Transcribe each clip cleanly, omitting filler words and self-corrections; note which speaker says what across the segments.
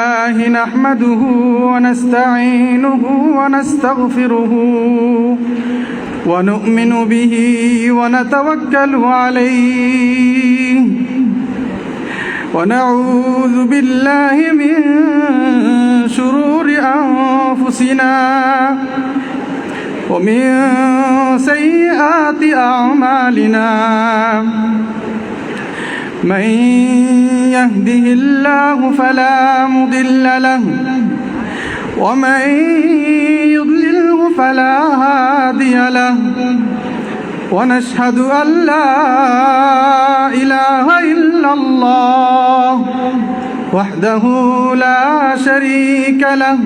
Speaker 1: نحمده ونستعينه ونستغفره ونؤمن به ونتوكل عليه ونعوذ بالله من شرور أنفسنا ومن سيئات أعمالنا من يهده الله فلا مضل له ومن يضلله فلا هادي له ونشهد أن لا إله إلا الله وحده لا شريك له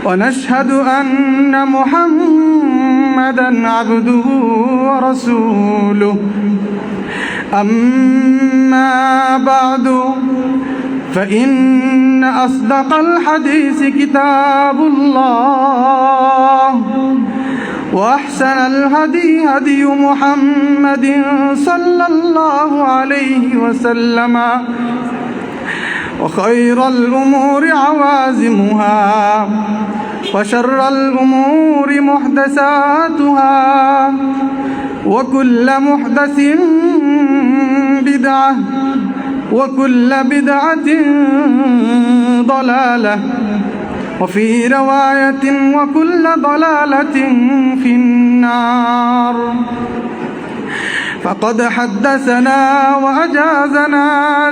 Speaker 1: ونشهد أن محمدًا عبده ورسوله أما بعد فإن أصدق الحديث كتاب الله وأحسن الهدي هدي محمد صلى الله عليه وسلم وخير الأمور عوازمها وشر الأمور محدثاتها وكل محدث بدعة وكل بدعة ضلالة وفي رواية وكل ضلالة في النار. فقد حدثنا وأجازنا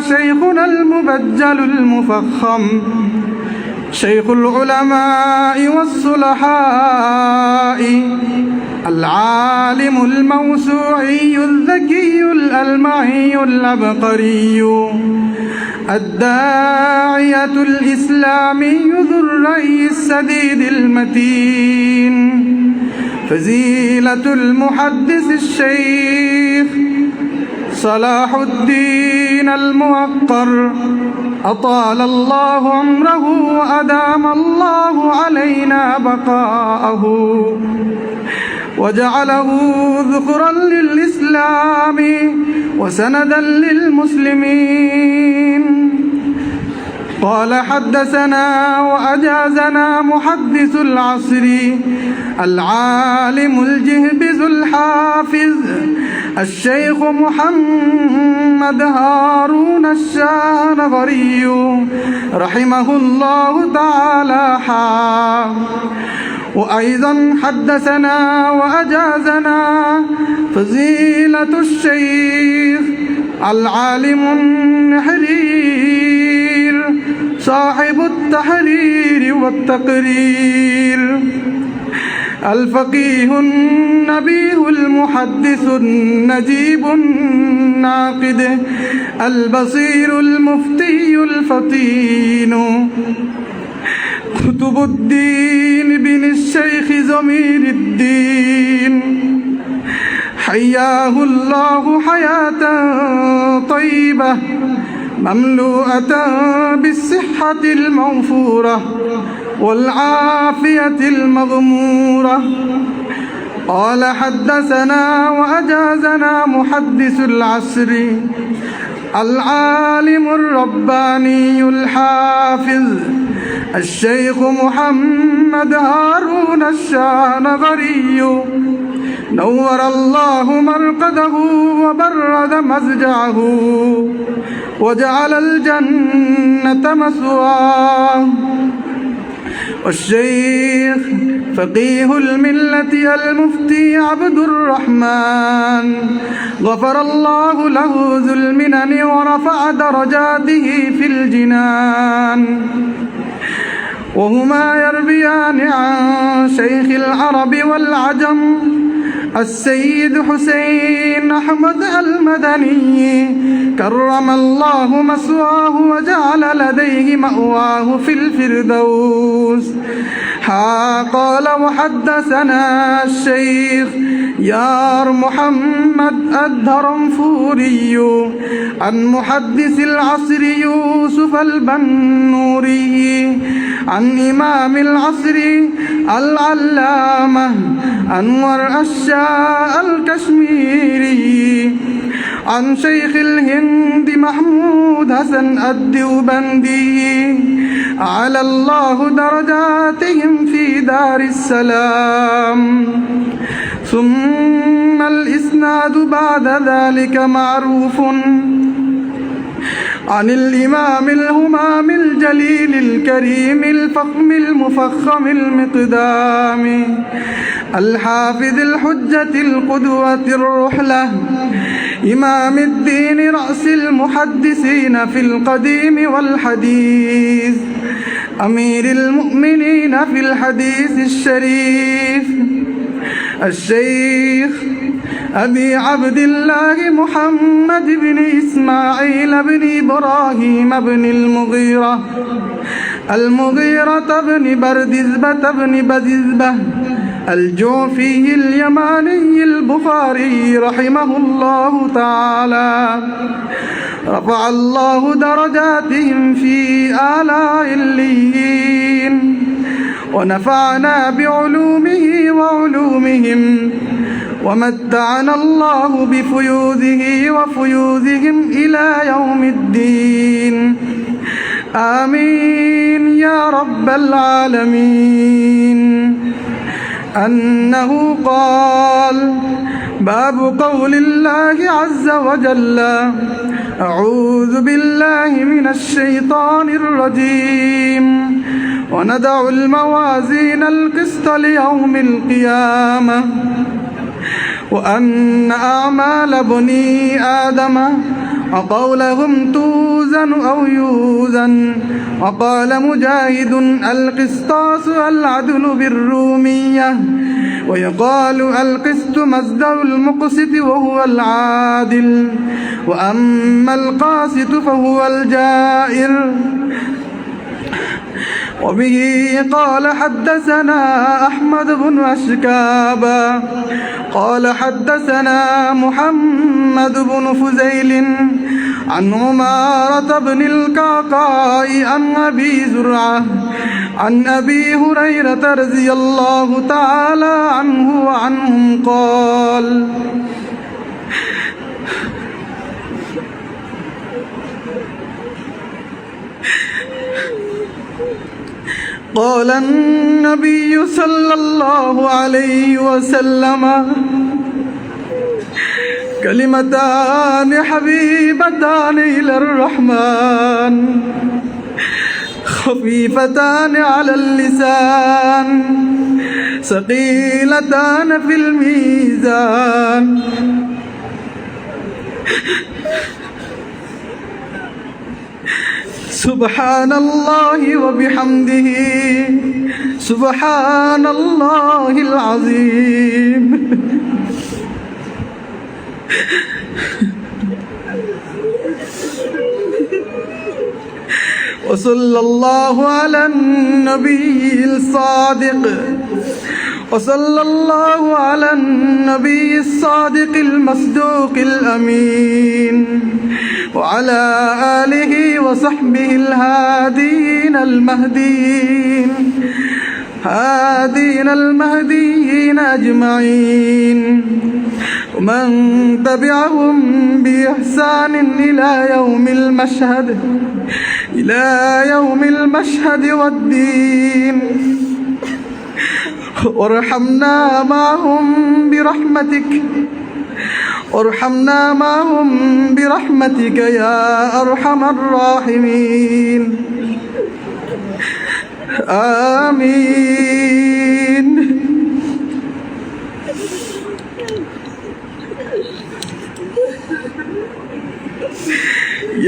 Speaker 1: شيخنا المبجل المفخم شيخ العلماء والصلحاء العالم الموسوعي الذكي الألمعي العبقري الداعية الإسلامي ذو الرأي السديد المتين فزيلة المحدث الشيخ صلاح الدين الموقر أطال الله عمره وأدام الله علينا بقاءه وجعله ذخرا للإسلام وسندا للمسلمين. قال حدثنا وأجازنا محدث العصر العالم الجهبذ الحافظ الشيخ محمد هارون الشانغري رحمه الله تعالى وأيضا حدثنا وأجازنا فضيلة الشيخ العالم النحرير صاحب التحرير والتقرير الفقيه النبيه المحدث النجيب الناقد البصير المفتي الفطين قطب الدين بن الشيخ زمير الدين حياه الله حياة طيبة مملوءة بالصحة الموفورة والعافية المغمورة. قال حدثنا وأجازنا محدث العصر العالم الرباني الحافظ الشيخ محمد هارون الشانغري نور الله مرقده وبرد مزجعه وجعل الجنة مثواه. والشيخ فقيه الملة المفتي عبد الرحمن غفر الله له ذو المنن ورفع درجاته في الجنان. وهما يرويان عن شيخ العرب والعجم السيد حسين أحمد المدني كرم الله مثواه وجعل لديه مأواه في الفردوس. قال وحدثنا الشيخ يار محمد الدرنفوري عن محدث العصر يوسف البنوري عن إمام العصر العلامة أنور الشاء الكشميري عن شيخ الهند محمود حسن الديوبندي أعلى الله درجاتهم في دار السلام. ثم الإسناد بعد ذلك معروف عن الإمام الهمام الجليل الكريم الفخم المفخم المقدام الحافظ الحجة القدوة الرحلة إمام الدين رأس المحدثين في القديم والحديث أمير المؤمنين في الحديث الشريف الشيخ أبي عبد الله محمد بن إسماعيل بن إبراهيم بن المغيرة بن بردزبة بن بززبة الجوفي اليماني البخاري رحمه الله تعالى. رفع الله درجاتهم في آلاء الليين ونفعنا بعلومه وعلومهم ومتعنا الله بفيوذه وفيوذهم إلى يوم الدين. آمين يا رب العالمين. أنه قال: باب قول الله عز وجل: أعوذ بالله من الشيطان الرجيم ونضع الموازين القسط ليوم القيامة وأن أعمال بني آدم وقولهم توزن أو يوزن. وقال مجاهد: القسطاس العدل بالرومية، ويقال القسط مصدر المقسط وهو العادل، وأما القاسط فهو الجائر. وبه قال حدثنا أحمد بن أشكابا قال حدثنا محمد بن فزيل عن عمارة بن القعقاع عن أبي زرعة عن أبي هريرة رضي الله تعالى عنه وعنهم قال: قال النبي صلى الله عليه وسلم: كلمتان حبيبتان إلى الرحمن خفيفتان على اللسان ثقيلتان في الميزان. سبحان الله وبحمده سبحان الله العظيم. وصلى الله على النبي الصادق وصلى الله على النبي الصادق المصدوق الأمين وعلى آله وصحبه الهادين المهديين أجمعين ومن تبعهم بإحسان إلى يوم المشهد والدين. وارحمنا معهم برحمتك يا أرحم الراحمين. آمين.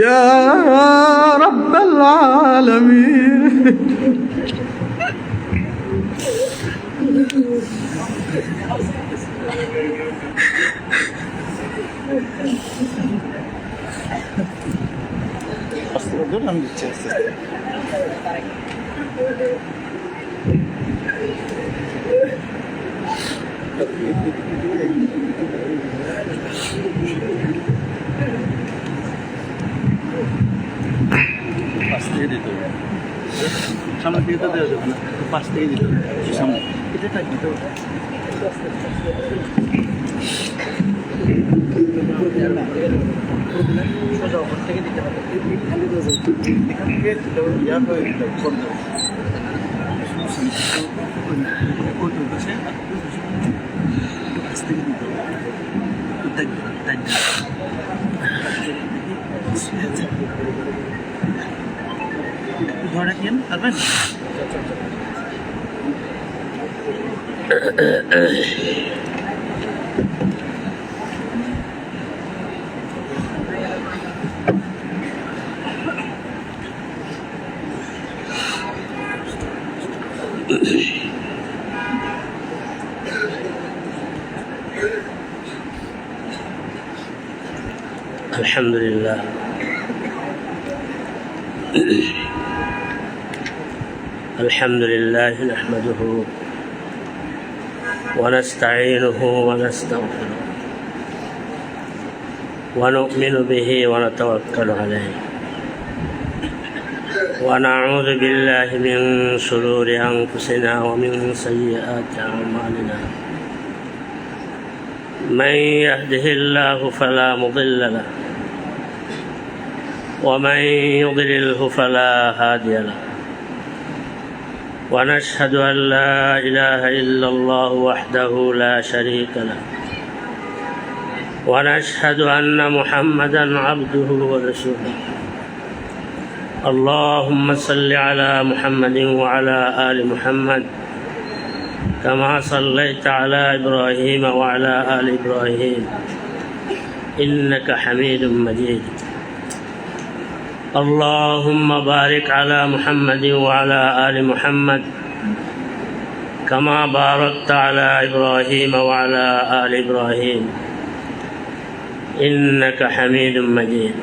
Speaker 1: يا رب العالمين.
Speaker 2: Duradan gideceğiz. পাশ থেকে দিতে হবে, সামনে দিকে তো দেওয়া যাবে না, পাশ থেকে দিতে হবে, সামনে এটা দিতে হবে। সোজা ওপর থেকে দিতে হবে এখান থেকে ইয়া হয়ে বন্ধ ধরে রাখেন পারবেন
Speaker 3: الحمد لله الحمد لله نحمده ونستعينه ونستغفره ونؤمن به ونتوكل عليه ونعوذ بالله من شرور أنفسنا ومن سيئات أعمالنا من يهده الله فلا مضل له ومن يضلله فلا هادي له ونشهد أن لا إله إلا الله وحده لا شريك له ونشهد أن محمدا عبده ورسوله اللهم صل على محمد وعلى آل محمد كما صليت على إبراهيم وعلى آل إبراهيم إنك حميد مجيد اللهم بارك على محمد وعلى آل محمد كما باركت على إبراهيم وعلى آل إبراهيم إنك حميد مجيد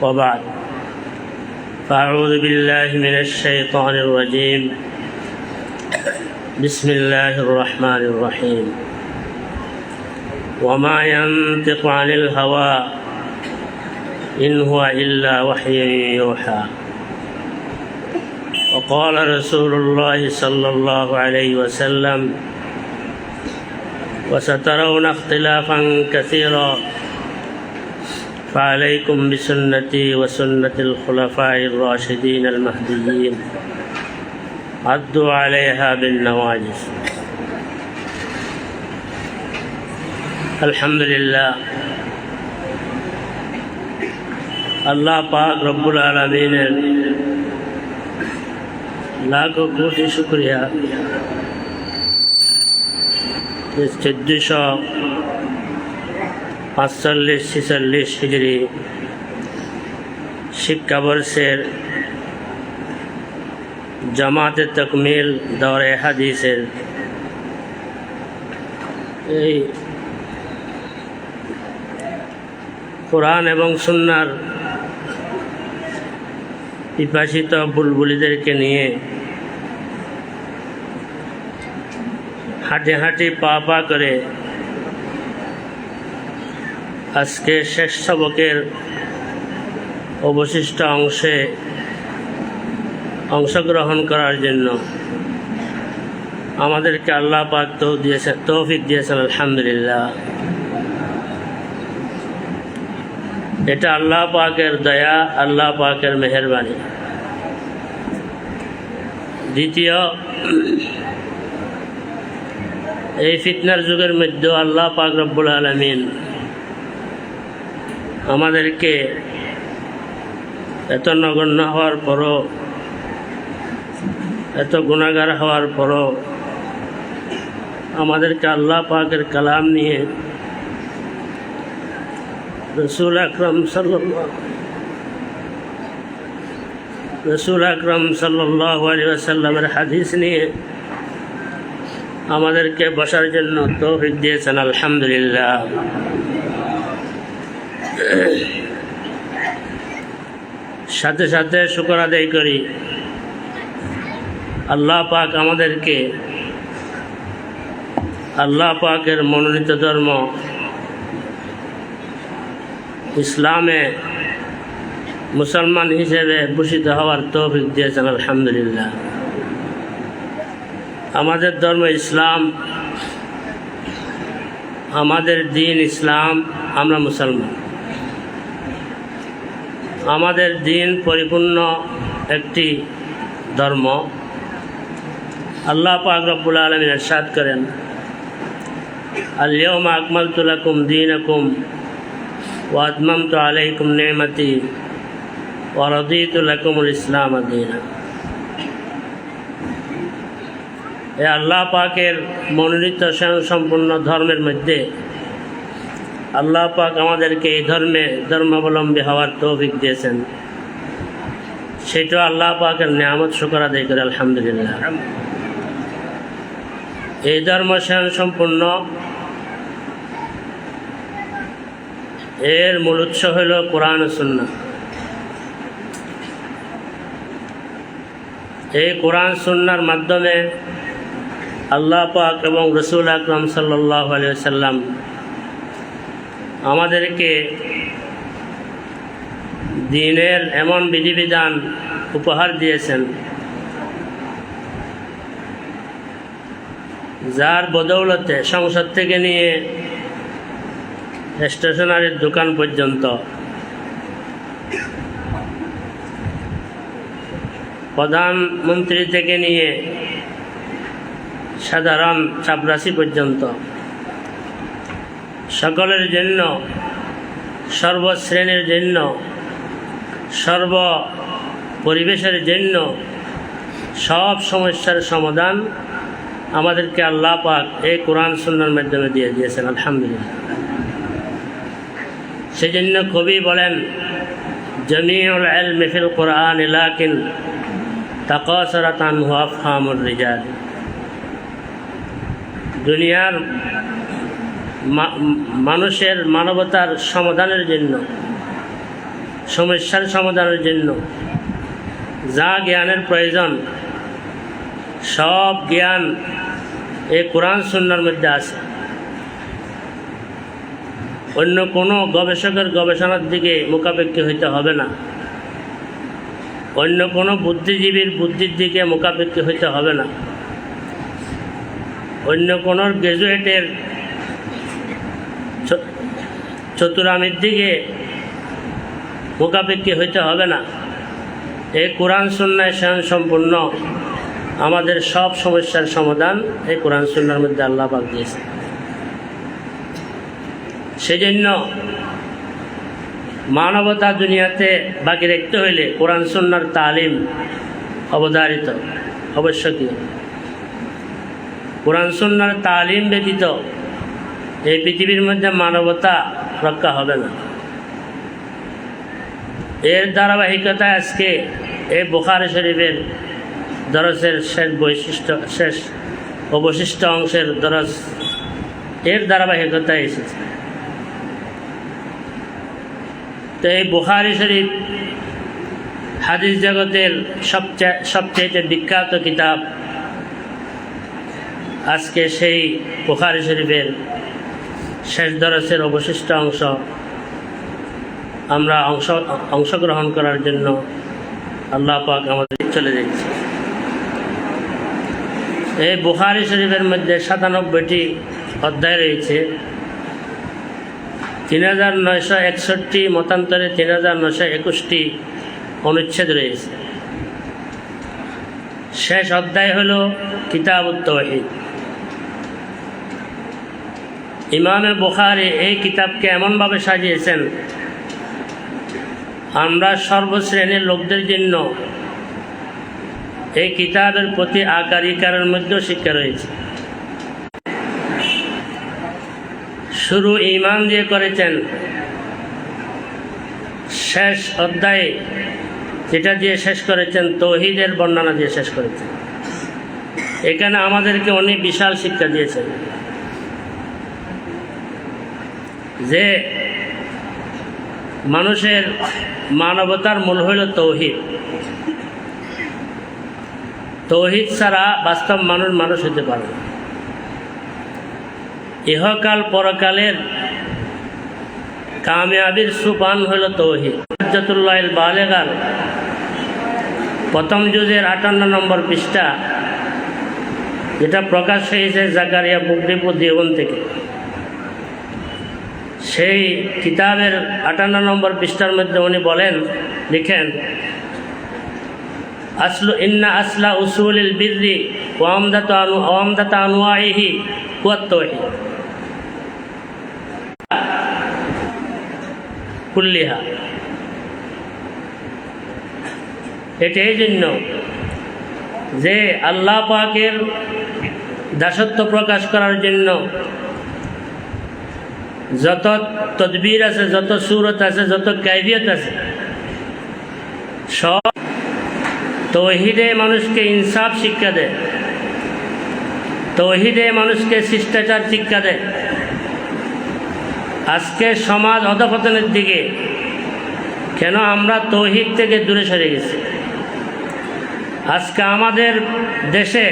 Speaker 3: وبعد فأعوذ بالله من الشيطان الرجيم بسم الله الرحمن الرحيم وما ينطق عن الهوى إن هو إلا وحي يوحى وقال رسول الله صلى الله عليه وسلم وسترون اختلافا كثيرا فعليكم بسنتي وسنة الخلفاء الراشدين المهديين عضوا عليها بالنواجذ الحمد لله আল্লাহ পাক রব্বুল আলামিনের লাখো কোটি শুকরিয়া 1445-46 হিজরি শিক্ষাবর্ষের জামাতে তাকমিল দৌরে হাদিসের এই কোরআন এবং সুন্নাহর পিপাসিত বুলবুলিদেরকে নিয়ে হাঁটি হাঁটি পা পা করে আজকে শেষ সবকের অবশিষ্ট অংশে অংশগ্রহণ করার জন্য আমাদেরকে আল্লাহ পাক তৌফিক দিয়েছেন আলহামদুলিল্লাহ। এটা আল্লাহ পাকের দয়া, আল্লাহ পাকের মেহেরবানি। দ্বিতীয়, এই ফিতনার যুগের মধ্যে আল্লাহ পাক রব্বুল আলামিন আমাদেরকে এত নগণ্য হওয়ার পরও, এত গুনাহগার হওয়ার পরও আমাদেরকে আল্লাহ পাকের কালাম নিয়ে রসুল আকরম সাল্লাল্লাহু আলাইহি ওয়াসাল্লামের হাদিস নিয়ে আমাদেরকে বসার জন্য তৌফিক দিয়েছেন আলহামদুলিল্লাহ। সাথে সাথে শুকর আদায় করি আল্লাহ পাক আমাদেরকে আল্লাহ পাকের মনোনীত ধর্ম ইসলামে মুসলমান হিসেবে ভূষিত হওয়ার তৌফিক দিয়েছেন আলহামদুলিল্লাহ। আমাদের ধর্ম ইসলাম আমাদের দিন ইসলাম, আমরা মুসলমান। আমাদের দিন পরিপূর্ণ একটি ধর্ম। আল্লাহ পাক রব্বুল আলামিন ইরশাদ করেন, আল-ইয়াওমা আকমালতু লাকুম দীনাকুম ওয়া আতমামতু আলাইকুম নি'মাতি ওয়া রাদিতু লাকুমুল ইসলাম দীনা। এই আল্লাহ পাকের মনোনীত সম্পূর্ণ ধর্মের মধ্যে আল্লাহ পাক আমাদেরকে এই ধর্মাবলম্বী হওয়ার তৌফিক দিয়েছেন। সেটা আল্লাহ পাকের নিয়ামত শুকর আদায় করে আলহামদুলিল্লাহ। এই ধর্ম সম্পূর্ণ, এর মূল উৎস হইল কোরআন ও সুন্নাহ। এই কোরআন সুন্নাহর মাধ্যমে আল্লাহ পাক এবং রসুল আকরাম সাল্লাল্লাহু আলাইহি ওয়াসাল্লাম আমাদেরকে দ্বীনের এমন বিধিবিধান উপহার দিয়েছেন যার বদৌলতে সংসদ থেকে নিয়ে স্টেশনারির দোকান পর্যন্ত, প্রধানমন্ত্রী থেকে নিয়ে সাধারণ চাপরাশি পর্যন্ত সকলের জন্য, সর্বশ্রেণীর জন্য, সর্ব পরিবেশের জন্য সব সমস্যার সমাধান আমাদেরকে আল্লাহ পাক এই কোরআন সুন্নাহর মাধ্যমে দিয়ে দিয়েছেন আলহামদুলিল্লাহ। সেজন্য কবি বলেন, জামিউল ইলমি ফিল কোরআন লাকিন তাকাসারাত আনহু আফহামুর রিজাল। দুনিয়ার মানুষের মানবতার সমাধানের জন্য, সমস্যার সমাধানের জন্য যা জ্ঞানের প্রয়োজন সব জ্ঞান এই কোরআন সুন্নাহর মধ্যে আছে। অন্য কোনো গবেষকের গবেষণার দিকে মুখাপেক্ষী হইতে হবে না, অন্য কোনো বুদ্ধিজীবীর বুদ্ধির দিকে মুখাপেক্ষী হইতে হবে না, অন্য কোনো গ্র্যাজুয়েটের চতুরামির দিকে মুখাপেক্ষী হইতে হবে না। এই কোরআন সুন্নাহ সম্পূর্ণ আমাদের সব সমস্যার সমাধান এই কোরআন সুন্নাহর মধ্যে আল্লাহ পাক দিয়েছে। সেজন্য মানবতা দুনিয়াতে বাকি রাখতে হইলে কোরআন সুন্নাহর তালিম অবধারিত আবশ্যকীয়। কোরআন সুন্নাহর তালিম ব্যতীত এই পৃথিবীর মধ্যে মানবতা রক্ষা হবে না। এর ধারাবাহিকতায় আজকে এই বুখারী শরীফের দরসের শেষ অবশিষ্ট অংশের দরস এর ধারাবাহিকতায় এসেছে। তো এই বুখারী শরীফ হাদিস জগতের সবচেয়ে বিখ্যাত কিতাব। আজকে সেই বুখারী শরীফের শেষ দরসের অবশিষ্ট অংশ আমরা অংশগ্রহণ করার জন্য আল্লাহ পাক আমাদের চলে যাচ্ছে। এই বুখারী শরীফের মধ্যে 97টি অধ্যায় রয়েছে, 3961 মতান্তরে 3921টি অনুচ্ছেদ রয়েছে। শেষ অধ্যায় হলো কিতাবুত তাওহীদ। ইমামে বুখারী এই কিতাবকে এমনভাবে সাজিয়েছেন আমরা সর্বশ্রেণীর লোকদের জন্য এই কিতাবের প্রতি আকার ইকারের মধ্যেও শিক্ষা রয়েছে। শুরু ঈমান দিয়ে করেছেন, শেষ অধ্যায়ে যেটা দিয়ে শেষ করেছেন তাওহীদের বর্ণনা দিয়ে শেষ করেছেন। এখানে আমাদেরকে অনেক বিশাল শিক্ষা দিয়েছেন যে মানুষের মানবতার মূল হইল তাওহীদ। তাওহীদ ছাড়া বাস্তব মানুষ হতে পারে না। ইহকাল পরকালের কামিয়াবির সুপান হইল তাওহীদ। হুজ্জাতুল্লাহিল বালিগার প্রথম জুজের 58 নম্বর পৃষ্ঠা, যেটা প্রকাশ হয়েছে জাকারিয়া বুকরিপুর দেওবন্দ থেকে। সেই কিতাবের 58 নম্বর পৃষ্ঠার মধ্যে উনি বলেন, লিখেন, ইন্না আসলা উসুলিল বিররি ওয়া আমদাতা আনওয়াইহি ওয়া তাওহীদ কুল্লিহা। এটা এই জন্য যে আল্লাহ পাকের দাসত্ব প্রকাশ করার জন্য যত তদবির আছে, যত সূরত আছে, যত কাইফিয়ত আছে, সব তাওহীদে মানুষকে ইনসাফ শিক্ষা দেয়, তাওহীদে মানুষকে শিষ্টাচার শিক্ষা দেয়। আজকে সমাজ অধঃপতনের দিকে, কেন আমরা তাওহীদ থেকে দূরে সরে গেছি। আজকে আমাদের দেশে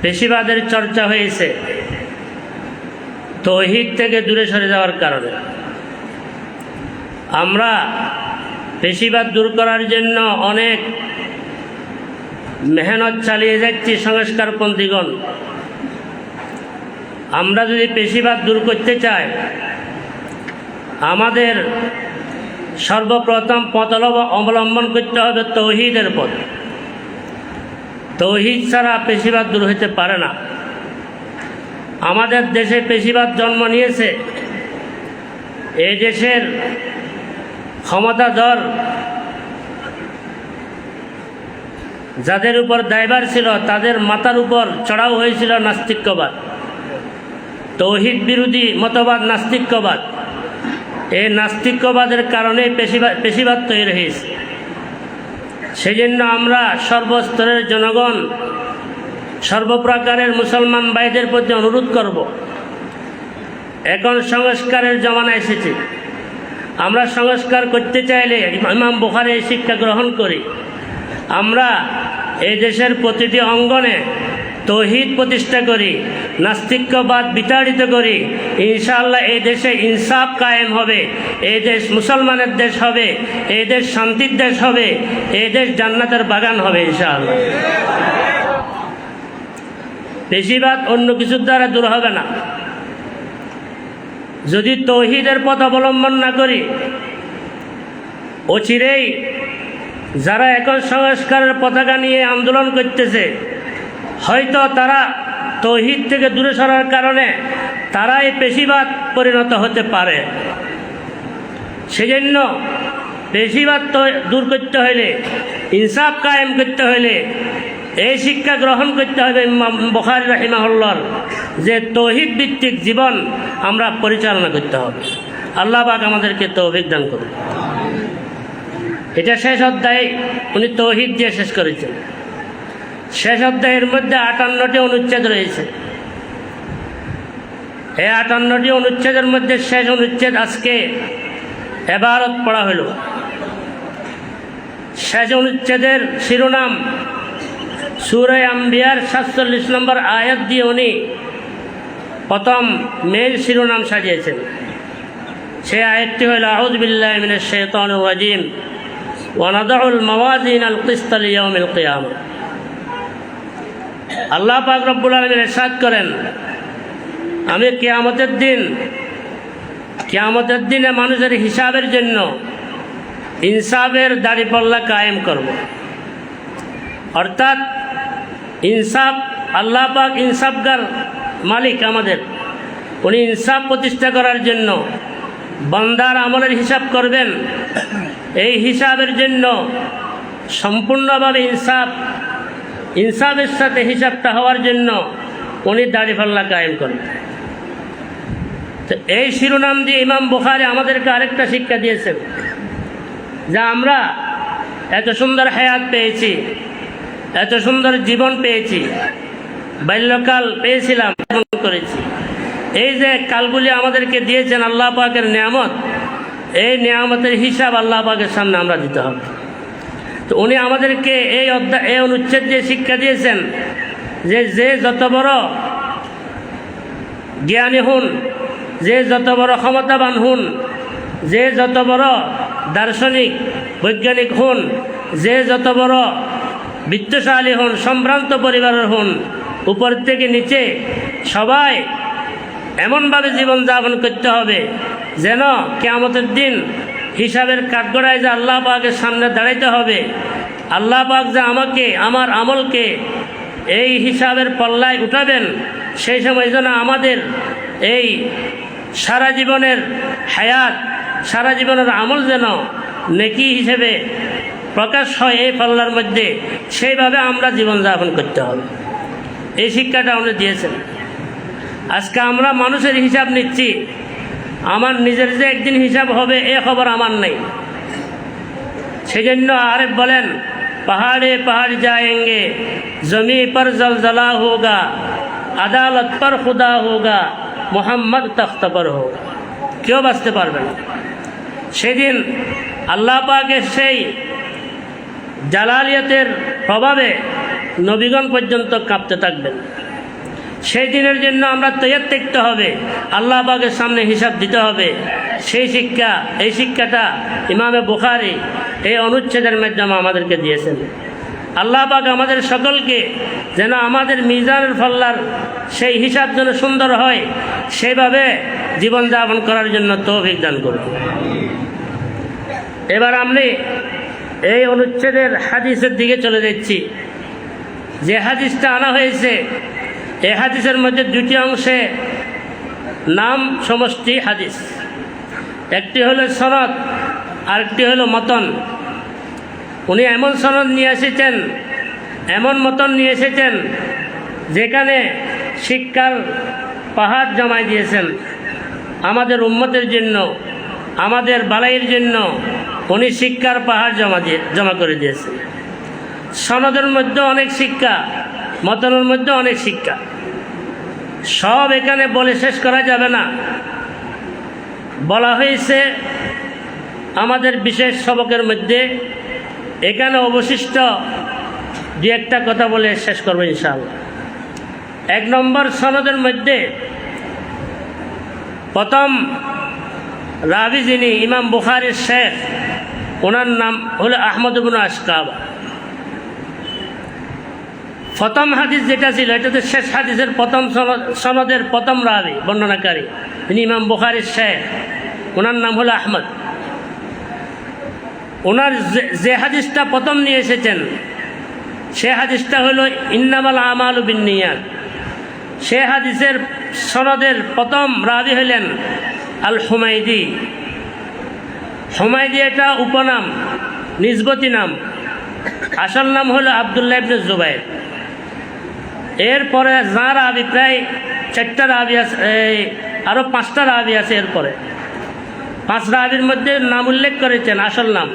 Speaker 3: পেশিবাদের চর্চা হয়েছে তাওহীদ থেকে দূরে সরে যাওয়ার কারণে। আমরা পেশিবাদ দূর করার জন্য অনেক মেহনত চালিয়ে যাচ্ছি সংস্কারপন্থীগণ। আমরা যদি পেশিবাদ দূর করতে চাই, আমাদের সর্বপ্রথম পথ অবলম্বন করতে হবে তাওহীদের পথ। তাওহীদ ছাড়া পেশিবাদ দূর হতে পারে না। আমাদের দেশে পেশিবাদ জন্ম নিয়েছে, এই দেশের ক্ষমতাধর যাদের উপর দায়ভার ছিল, তাদের মাথার উপর চড়াও হয়েছিল নাস্তিক্যবাদ, তাওহীদ বিরোধী মতবাদ নাস্তিক্যবাদ। এই নাস্তিক্যবাদের কারণে পেশিবাদ তৈরি হয়েছে। সেই জন্য আমরা সর্বস্তরের জনগণ, সর্বপ্রকারের মুসলমান ভাইদের প্রতি অনুরোধ করব, এখন সংস্কারের জমানা এসেছে। আমরা সংস্কার করতে চাইলে ইমাম বুখারী এই শিক্ষা গ্রহণ করি। আমরা এই দেশের প্রতিটি অঙ্গনে তাওহীদ প্রতিষ্ঠা করি, নাস্তিক্যবাদ বিতাড়িত করি, ইনশাআল্লাহ এই দেশে ইনসাফ কায়েম হবে, এই দেশ মুসলমানের দেশ হবে, এই দেশ শান্তির দেশ হবে, এই দেশ জান্নাতের বাগান হবে ইনশাআল্লাহ। পেশিবাদ অন্য কিছুর দ্বারা দূর হবে না। যদি তাওহীদের পথ অবলম্বন না করি, অচিরেই যারা এখন সংস্কারের পতাকা নিয়ে আন্দোলন করতেছে, হয়তো তারা তাওহীদ থেকে দূরে সরার কারণে তারাই পেশিবাদ পরিণত হতে পারে। সেজন্য পেশিবাদ দূর করতে হইলে, ইনসাফ কায়েম করতে হইলে এই শিক্ষা গ্রহণ করতে হবে ইমাম বুখারী রাহিমাহুল্লাহর, যে তাওহীদ ভিত্তিক জীবন আমরা পরিচালনা করতে হবে। আল্লাহ পাক আমাদেরকে তৌফিক দান করুন। এটা শেষ অধ্যায়, উনি তাওহীদ দিয়ে শেষ করেছেন। শেষ অধ্যায়ের মধ্যে 58টি অনুচ্ছেদ রয়েছে। এই 58টি অনুচ্ছেদের মধ্যে শেষ অনুচ্ছেদ আজকে ইবারত পড়া হলো। শেষ অনুচ্ছেদের শিরোনাম সূরা আম্বিয়ার 47 নম্বর আয়াত দিয়ে উনি প্রথম মেন শিরোনাম সাজিয়েছেন। সেই আয়াতটি হল, আউযু বিল্লাহি মিনাশ শাইতানির রাজিম ওয়া নাদাউল মাওয়াজিনাল কিসতা লিয়াউমিল কিয়ামা। আল্লাহ পাক রব্বুল আলামিন ইরশাদ করেন, আমি কিয়ামতের দিনে মানুষের হিসাবের জন্য ইনসাফের দাড়িপাল্লা কায়েম করব। অর্থাৎ ইনসাফ, আল্লাহ পাক ইনসাফগার মালিক আমাদের, উনি ইনসাফ প্রতিষ্ঠা করার জন্য বান্দার আমলের হিসাব করবেন। এই হিসাবের জন্য সম্পূর্ণভাবে ইনসাফের সাথে হিসাবটা হওয়ার জন্য উনি দাড়িপাল্লা কায়েম করবেন। তো এই শিরোনাম দিয়ে ইমাম বুখারী আমাদেরকে আরেকটা শিক্ষা দিয়েছেন, যা আমরা এত সুন্দর হায়াত পেয়েছি, এত সুন্দর জীবন পেয়েছি, বাল্যকাল পেয়েছিলাম, করেছি। এই যে কালগুলি আমাদেরকে দিয়েছেন আল্লাহ পাকের নিয়ামত, এই নিয়ামতের হিসাব আল্লাহ পাকের সামনে আমরা দিতে হবে। তো উনি আমাদেরকে এই অনুচ্ছেদ দিয়ে শিক্ষা দিয়েছেন যে যত বড় জ্ঞানী হন, যে যত বড় ক্ষমতাবান হন, যে যত বড় দার্শনিক বৈজ্ঞানিক হন, যে যত বড় বিত্তশালী হন, সম্ভ্রান্ত পরিবারের হন, উপর থেকে নিচে সবাই এমনভাবে জীবনযাপন করতে হবে যেন কিয়ামতের দিন হিসাবের কাঠগড়ায় যে আল্লাহ পাকের সামনে দাঁড়াইতে হবে, আল্লাহ পাক যে আমাকে আমার আমলকে এই হিসাবের পাল্লায় উঠাবেন, সেই সময় যেন আমাদের এই সারা জীবনের হায়াত, সারা জীবনের আমল যেন নেকি হিসেবে প্রকাশ হয় এই পাল্লার মধ্যে, সেইভাবে আমরা জীবনযাপন করতে হবে। এই শিক্ষাটা আমরা দিয়েছেন। আজকে আমরা মানুষের হিসাব নিচ্ছি, আমার নিজের যে একদিন হিসাব হবে এ খবর আমার নেই। সেজন্য আরেফ বলেন, পাহাড়ে পাহাড় जाएंगे जमी पर जलजला होगा আদালত पर खुदा होगा মোহাম্মদ তख्त पर होगा। কেউ বাঁচতে পারবে না সেদিন। আল্লাহ পাকের সেই জালালিয়াতের প্রভাবে নবীগণ পর্যন্ত কাঁপতে থাকবেন। সেই দিনের জন্য আমরা তৈরি থাকতে হবে, আল্লাহ পাকের সামনে হিসাব দিতে হবে। সেই শিক্ষা, এই শিক্ষাটা ইমামে বুখারী এই অনুচ্ছেদের মাধ্যমে আমাদেরকে দিয়েছেন। আল্লাহ পাক আমাদের সকলকে যেন আমাদের মিজানের পাল্লার সেই হিসাব যেন সুন্দর হয়, সেইভাবে জীবনযাপন করার জন্য তৌফিক দান করুন। এবার আমি এই অনুচ্ছেদের হাদিসের দিকে চলে যাচ্ছি। যে হাদিসটা আনা হয়েছে, এই হাদিসের মধ্যে দুটি অংশে নাম সমষ্টি হাদিস। একটি হলো সনদ, আরেকটি হলো মতন। উনি এমন সনদ নিয়ে এসেছেন, এমন মতন নিয়ে এসেছেন যেখানে শিক্ষার পাহাড় জমাই দিয়েছেন আমাদের উম্মতের জন্য, আমাদের বালাইয়ের জন্য। উনি শিক্ষার পাহাড় জমা করে দিয়েছেন। সনদের মধ্যে অনেক শিক্ষা, মতনের মধ্যে অনেক শিক্ষা, সব এখানে বলে শেষ করা যাবে না। বলা হয়েছে আমাদের বিশেষ সবকের মধ্যে, এখানে অবশিষ্ট দু একটা কথা বলে শেষ করবো ইনশাআল্লাহ। এক নম্বর, সনদের মধ্যে প্রথম রাবি যিনি ইমাম বুখারীর শেখ, ওনার নাম হলো আহমদ ইবনে আশকাবা। প্রথম হাদিস যেটা ছিল, এটাতে শেষ হাদিসের প্রথম সনদের প্রথম রাবি বর্ণনাকারী তিনি ইমাম বুখারীর শেখ, ওনার নাম হলো আহমদ। ওনার যে হাদিসটা প্রথম নিয়ে এসেছেন সে হাদিসটা হলো ইন্নামাল আমালু বিন্নিয়াত। সে হাদিসের সনদের প্রথম রাবি হলেন আল হুমায়দি। হুমায়দি এটা উপনাম, নিসবতি নাম। আসল নাম হলো আব্দুল্লাহ ইবনে জুবাইর। এরপরে যাঁর রাবি প্রায় 4টা রাবি আছে, আরও 5টা রাবি আছে। এরপরে 5 রাবির মধ্যে নাম উল্লেখ করেছেন আসল নাম,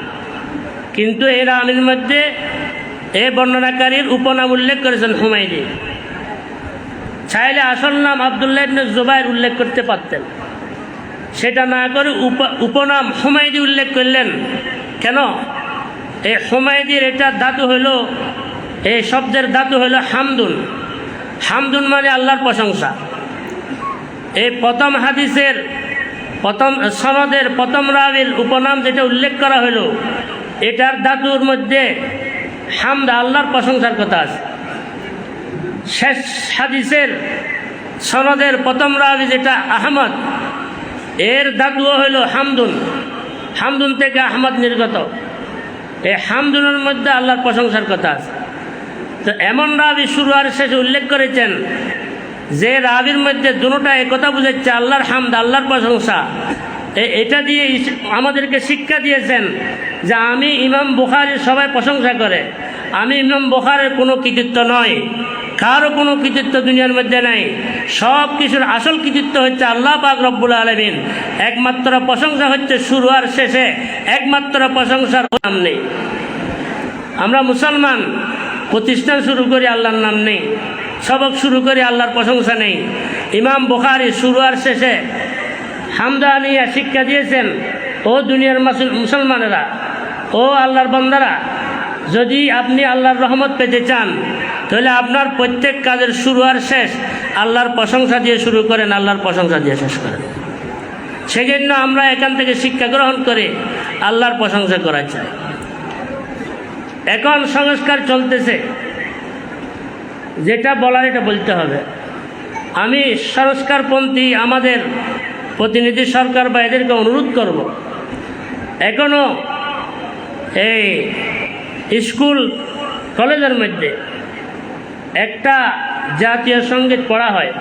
Speaker 3: কিন্তু এই রাবির মধ্যে এই বর্ণনাকারীর উপনাম উল্লেখ করেছেন হুমায়দি। চাইলে আসল নাম আব্দুল্লাহ ইবনে জুবাইর উল্লেখ করতে পারতেন, সেটা না করে উপনাম হুমায়দি উল্লেখ করলেন। কেন? এই হুমায়দির এটা ধাতু হইল, এই শব্দের ধাতু হইল হামদুন। হামদুন মানে আল্লাহর প্রশংসা। এই প্রথম হাদিসের প্রথম সনদের প্রথম রাবির উপনাম যেটা উল্লেখ করা হইল, এটার ধাতুর মধ্যে হামদ, আল্লাহর প্রশংসার কথা আছে। শেষ হাদিসের সনদের প্রথম রাবি যেটা আহমদ, এর ধাতুও হইল হামদুন। হামদুন থেকে আহমদ নির্গত। এই হামদুনের মধ্যে আল্লাহর প্রশংসার কথা আছে। তো এমন রাবি শুরু আর শেষে উল্লেখ করেছেন যে রাবির মধ্যে দুটোটা একথা বুঝাচ্ছে, আল্লাহর হামদ, আল্লাহর প্রশংসা। এটা দিয়ে আমাদেরকে শিক্ষা দিয়েছেন যে আমি ইমাম বুখারীর সবাই প্রশংসা করে, আমি ইমাম বুখারীর কোনো কৃতিত্ব নয়, কারও কোনো কৃতিত্ব দুনিয়ার মধ্যে নাই। সব কিছুর আসল কৃতিত্ব হচ্ছে আল্লাহ পাক রব্বুল আলামিন। একমাত্র প্রশংসা হচ্ছে শুরু আর শেষে, একমাত্র প্রশংসার নাম নেই। আমরা মুসলমান, প্রতিষ্ঠান শুরু করি আল্লাহর নাম নেই, সবক শুরু করি আল্লাহর প্রশংসা নেই। ইমাম বুখারী শুরু আর শেষে হামদা নিয়ে শিক্ষা দিয়েছেন, ও দুনিয়ার মুসলমানেরা, ও আল্লাহর বান্দারা, যদি আপনি আল্লাহর রহমত পেতে চান তাহলে আপনার প্রত্যেক কাজের শুরু আর শেষ আল্লাহর প্রশংসা দিয়ে শুরু করেন, আল্লাহর প্রশংসা দিয়ে শেষ করেন। সেই জন্য আমরা এখান থেকে শিক্ষা গ্রহণ করে আল্লাহর প্রশংসা করা চাই। এখন সংস্কার চলতেছে, যেটা বলার এটা বলতে হবে। আমি সংস্কারপন্থী আমাদের প্রতিনিধি সরকার বা এদেরকে অনুরোধ করব, এখনও এই স্কুল কলেজের মধ্যে একটা জাতীয় সঙ্গীত পড়া হয়,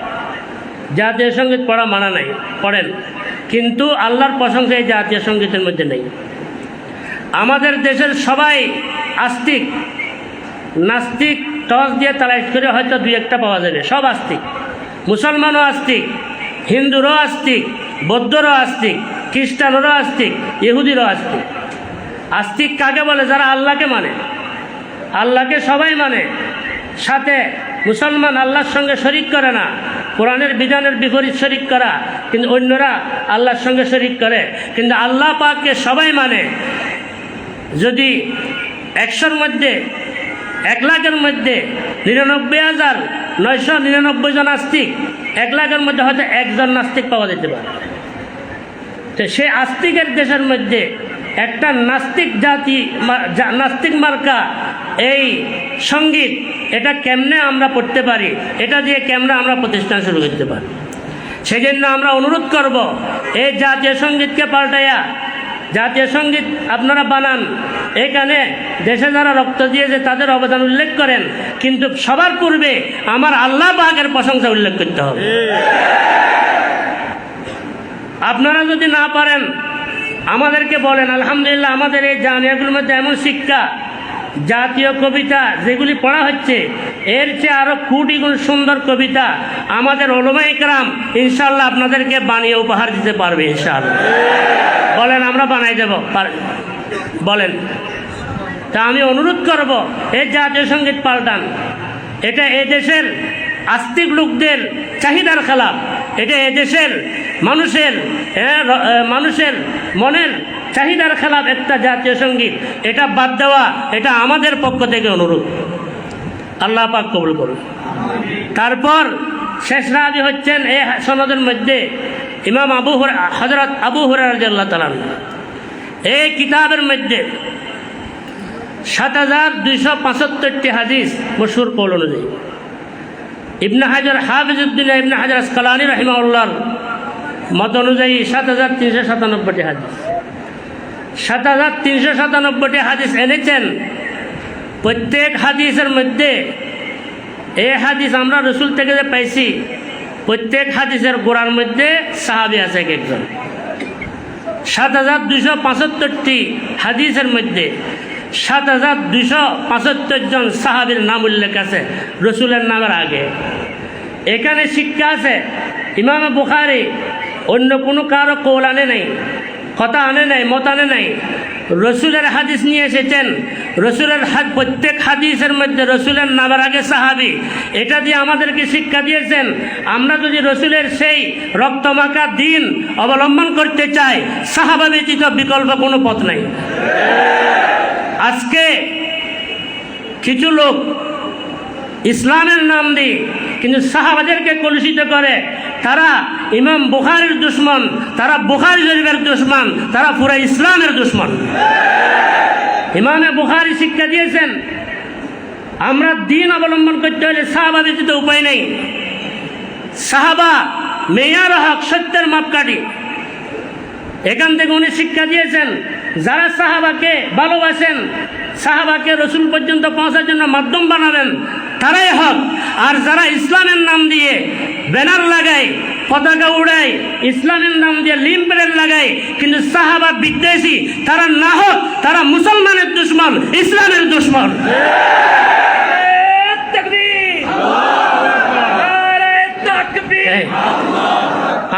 Speaker 3: জাতীয় সঙ্গীত পড়া মানা নাই, পড়েন, কিন্তু আল্লাহর প্রশংসা এই জাতীয় সঙ্গীতের মধ্যে নেই। আমাদের দেশের সবাই আস্তিক, নাস্তিক টস দিয়ে তালাশ করে হয়তো দুই একটা পাওয়া যাবে, সব আস্তিক। মুসলমানও আস্তিক, হিন্দুরও আস্তিক, বৌদ্ধরও আস্তিক, খ্রিস্টানেরও আস্তিক, ইহুদিরও আস্তিক। আস্তিক কাকে বলে? যারা আল্লাহকে মানে, আল্লাহকে সবাই মানে, সাথে মুসলমান আল্লাহর সঙ্গে শরিক করে না, কোরআনের বিধানের বিপরীত শরিক করা, কিন্তু অন্যরা আল্লাহর সঙ্গে শরিক করে, কিন্তু আল্লাহ পাককে সবাই মানে। যদি 100-র মধ্যে 1 লাখের মধ্যে 99,999 জন নাস্তিক, 1 লাখের মধ্যে হয়তো একজন নাস্তিক পাওয়া যেতে পারে। তো সে আস্তিকের দেশের মধ্যে একটা নাস্তিক জাতি, নাস্তিক মার্কা এই সঙ্গীত, এটা কেমনে আমরা পড়তে পারি? এটা দিয়ে কেমনে আমরা প্রতিষ্ঠান শুরু করতে পারি? সেই জন্য আমরা অনুরোধ করব, এই জাতীয় সঙ্গীতকে পাল্টাইয়া জাতীয় সঙ্গীত আপনারা বানান। এখানে দেশে যারা রক্ত দিয়েছে তাদের অবদান উল্লেখ করেন, কিন্তু সবার পূর্বে আমার আল্লাহ পাকের প্রশংসা উল্লেখ করতে হবে। আপনারা যদি না পারেন আমাদেরকে বলেন। আলহামদুলিল্লাহ, আমাদের এই জামিয়াগুলোর মধ্যে এমন শিক্ষা, জাতীয় কবিতা যেগুলি পড়া হচ্ছে, এর চেয়ে আরও কোটি গুণ সুন্দর কবিতা আমাদের উলামায়ে কেরাম ইনশাআল্লাহ আপনাদেরকে বানিয়ে উপহার দিতে পারবে ইনশাআল্লাহ। বলেন, আমরা বানাই দেব, বলেন। তা আমি অনুরোধ করব, এই জাতীয় সঙ্গীত পাল্টান। এটা এদেশের আস্তিক লোকদের চাহিদার খেলাফ, এটা এদেশের মানুষের মনের চাহিদার খেলাফ একটা জাতীয় সঙ্গীত। এটা বাদ দেওয়া, এটা আমাদের পক্ষ থেকে অনুরোধ। আল্লাহ পাক কবুল করুন। তারপর শেষ রাবি হচ্ছেন এই সনদের মধ্যে ইমাম হযরত আবু হুরায়রা রাদিয়াল্লাহু তাআলা। এই কিতাবের মধ্যে ৭,২৭৫টি হাদিস মশহুর কওল অনুযায়ী। ইবনে হাজার, হাফিজুদ্দিন ইবনে হাজার আসকালানী রাহিমাহুল্লাহর মত অনুযায়ী ৭,৩৯৭টি হাদিস। ৭,৩৯৭টি হাদিস এনেছেন। প্রত্যেক হাদিসের মধ্যে, এই হাদিস আমরা রসুল থেকে যে পাইছি, প্রত্যেক হাদিসের গোড়ার মধ্যে সাহাবী আছে এক একজন। ৭,২৭৫টি হাদিসের মধ্যে ৭,২৭৫ জন সাহাবীর নাম উল্লেখ আছে রসুলের নামের আগে। এখানে শিক্ষা আছে, ইমাম বুখারী অন্য কোনো কারো কৌল আনে নাই, কথা আনে নাই, মত আনে নাই, রসুলের হাদিস নিয়ে এসেছেন। রসুলের প্রত্যেক হাদিসের মধ্যে রসুলের নামের আগে সাহাবী। এটা দিয়ে আমাদেরকে শিক্ষা দিয়েছেন, আমরা যদি রসুলের সেই রক্তমাখা দিন অবলম্বন করতে চাই, সাহাবা ব্যতীত বিকল্প কোনো পথ নাই। আজকে কিছু লোক ইসলামের নাম দিয়ে কিন্তু সাহাবাদেরকে কলুষিত করে। তারা ইমাম বুখারীর দুশমন, তারা বুখারী শরীফের দুশমন, তারা পুরো ইসলামের দুশমন। ইমামে বুখারী শিক্ষা দিয়েছেন, আমরা দিন অবলম্বন করতে হলে সাহাবা ব্যতীত উপায় নেই। সাহাবা মেয়ার হক, সত্যের মাপকাঠি। এখান থেকে উনি শিক্ষা দিয়েছেন, যারা সাহাবাকে ভালোবাসেন, সাহাবাকে রসুল পর্যন্ত পৌঁছার জন্য মাধ্যম বানাবেন, তারাই হক। আর যারা ইসলামের নাম দিয়ে ব্যানার লাগায়, পতাকা উড়ায়, ইসলামের নাম দিয়ে লিম্পের লাগায়, কিন্তু সাহাবা বিদ্বেষী, তারা না হক, তারা মুসলমানের দুশমন, ইসলামের দুশমন।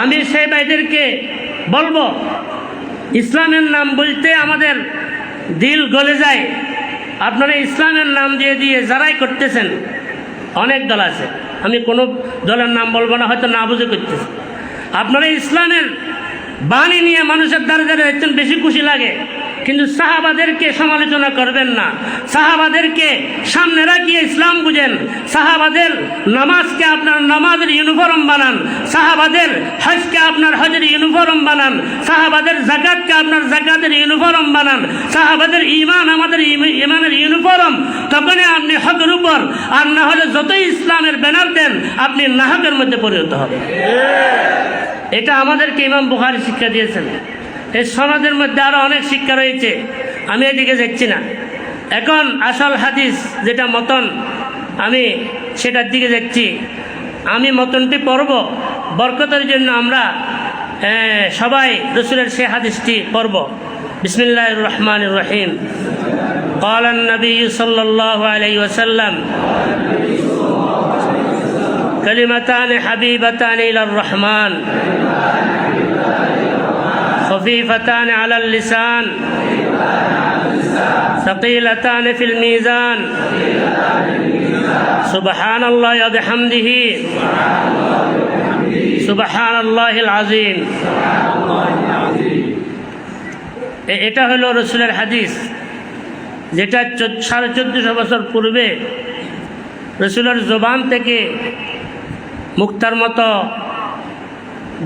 Speaker 3: আমি সেই ভাইদেরকে বলবো, ইসলামের নাম বলতে আমাদের দিল গলে যায়। আপনারা ইসলামের নাম দিয়ে দিয়ে যারাই করতেছেন, অনেক দল আছে, আমি কোনো দলের নাম বলবো না, হয়তো না বুঝে করতেছে। আপনারা ইসলামের বাণী নিয়ে মানুষের দ্বারা দ্বারা যাচ্ছেন, বেশি খুশি লাগে, কিন্তু সাহাবাদেরকে সমালোচনা করবেন না। সাহাবাদেরকে সামনে রাখিয়ে ইসলাম বুঝেন। সাহাবাদের নামাজকে আপনার নামাজের ইউনিফর্ম বানান, সাহাবাদের হজকে আপনার হজের ইউনিফর্ম বানান, সাহাবাদের জাকাতকে আপনার জাকাতের ইউনিফর্ম বানান, সাহাবাদের ঈমান আমাদের ইমানের ইউনিফর্ম, তখনই আপনি হকের উপর, আর না হলে যতই ইসলামের ব্যানার দেন আপনি নাহকের মধ্যে পরিণত হবেন। এটা আমাদেরকে ইমাম বুখারী শিক্ষা দিয়েছেন। এই সমাজের মধ্যে আরও অনেক শিক্ষা রয়েছে, আমি এদিকে যাচ্ছি না। এখন আসল হাদিস যেটা মতন, আমি সেটার দিকে যাচ্ছি। আমি মতনটি পড়ব, বরকতের জন্য আমরা সবাই রসুলের সে হাদিসটি পড়ব। বিসমিল্লাহির রহমানির রহিম। قال النبي صلى الله عليه وسلم كلمتان حبيبتان إلى الرحمن خفيفتان على اللسان ثقيلتان في الميزان سبحان الله وبحمده سبحان الله العظيم। এটা হলো রসুলের হাদিস, যেটা 1450 বছর পূর্বে রসুলের জবান থেকে মুক্তার মতো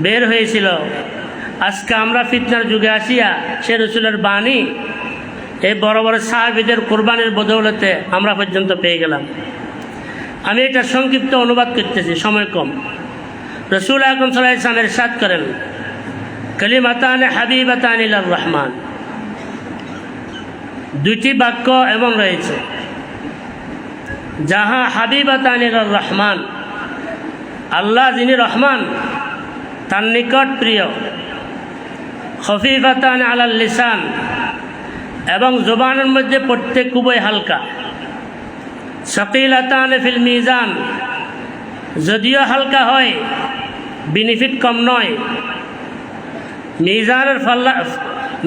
Speaker 3: বের হয়েছিল। আজকে আমরা ফিতনার যুগে আসিয়া সে রসুলের বাণী এই বড় বড় সাহাবীদের কোরবানির বদৌলতে আমরা পর্যন্ত পেয়ে গেলাম। আমি এটা সংক্ষিপ্ত অনুবাদ করতেছি, সময় কম। রসুল আকরাম সাল্লাল্লাহু আলাইহি ওয়াসাল্লাম ইরশাদ করেন, কালিমাতানে হাবিবাতান ইলার রহমান। দুইটি বাক্য এমন রয়েছে, যাহা হাবিবাতান ইলার রহমান, আল্লাহ যিনি রহমান তার নিকট প্রিয়। খফিফাতান আলাল লিসান, এবং জবানের মধ্যে পড়তে খুবই হালকা। সাকিলাতান ফিল মিজান, যদিও হালকা হয় বেনিফিট কম নয়।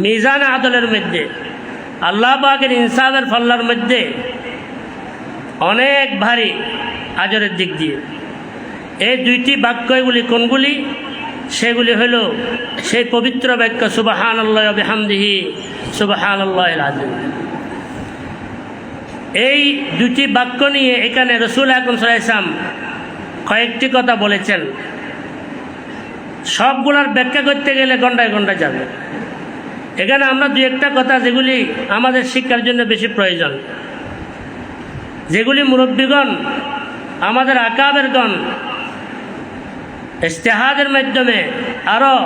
Speaker 3: মিজান আদলের মধ্যে, আল্লাহ পাকের ইনসাফের ফাল্লার মধ্যে অনেক ভারী আজরের দিক দিয়ে। এই দুইটি বাক্যগুলি কোনগুলি? সেগুলি হলো সেই পবিত্র বাক্য সুবহানাল্লাহি ওয়া বিহামদিহি সুবহানাল্লাহিল আযীম। এই দুটি বাক্য নিয়ে এখানে রাসূল আকরাম সাল্লাল্লাহু আলাইহি ওয়াসাল্লাম কয়েকটি কথা বলেছেন। সবগুলার ব্যাখ্যা করতে গেলে ঘন্টায় ঘন্টা যাবে। এখানে আমরা দু একটা কথা যেগুলি আমাদের শিক্ষার জন্য বেশি প্রয়োজন, যেগুলি মুরব্বীগণ, আমাদের আকাবেরগণ ইজতিহাদের মাধ্যমে আরও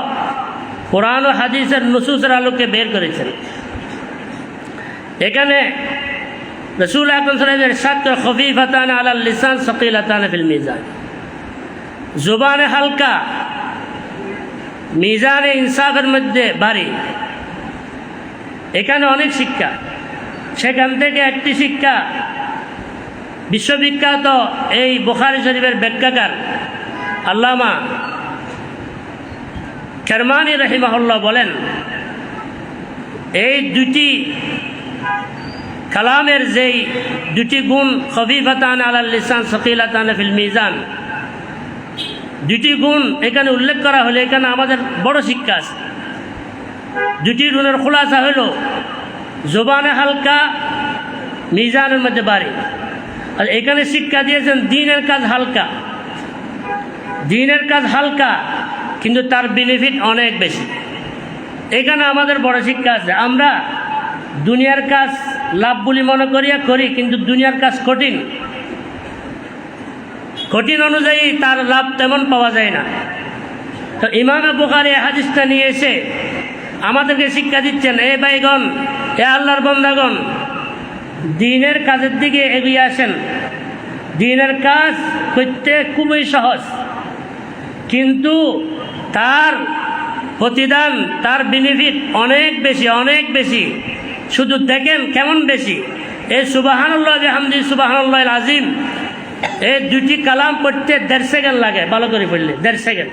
Speaker 3: কোরআন ও হাদিসের নুসুসের আলোকে বের করেছেন। এখানে রাসূল আকরাম সাল্লাল্লাহু আলাইহি ওয়াসাল্লাম ইরশাদ করেন, খফিফাতান আলাল লিসান সাকিলাতান ফিল মিজান। জবানে হালকা, মিজানে ইনসাফের মধ্যে ভারী। এখানে অনেক শিক্ষা, সেখান থেকে একটি শিক্ষা বিশ্ববিখ্যাত এই বুখারী শরীফের ব্যাখ্যাকার আল্লামা কেরমানি রাহিমাহুল্লাহ বলেন, এই দুটি কালামের যেই দুটি গুণ, খফিফাতান আলাল লিসান সাকিলাতান ফিল মিজান, দুটি গুণ এখানে উল্লেখ করা হলে এখানে আমাদের বড় শিক্ষা আছে। দুটি গুণের খোলাসা হলো জবানে হালকা, মিজানের মধ্যে ভারী। আর এখানে শিক্ষা দিয়েছেন দ্বীনের কাজ হালকা। দ্বীনের কাজ হালকা, কিন্তু তার বেনিফিট অনেক বেশি। এখানে আমাদের বড় শিক্ষা আছে। আমরা দুনিয়ার কাজ লাভ বলে মনে করি, কিন্তু দুনিয়ার কাজ কঠিন। কঠিন অনুযায়ী তার লাভ তেমন পাওয়া যায় না। তো ইমাম বুখারী হাদিসটা নিয়ে এসে আমাদেরকে শিক্ষা দিচ্ছেন, এ ভাইগণ, এ আল্লাহর বান্দাগণ, দ্বীনের কাজের দিকে এগিয়ে আসেন। দ্বীনের কাজ করতে খুবই সহজ, কিন্তু তার প্রতিদান, তার বেনিফিট অনেক বেশি, অনেক বেশি। শুধু দেখেন কেমন বেশি। এই সুবহানাল্লাহ বিহামদিহি সুবহানাল্লাহিল আযীম, এই দুটি কালাম পড়তে 1.5 সেকেন্ড লাগে। ভালো করে পড়লে 1.5 সেকেন্ড,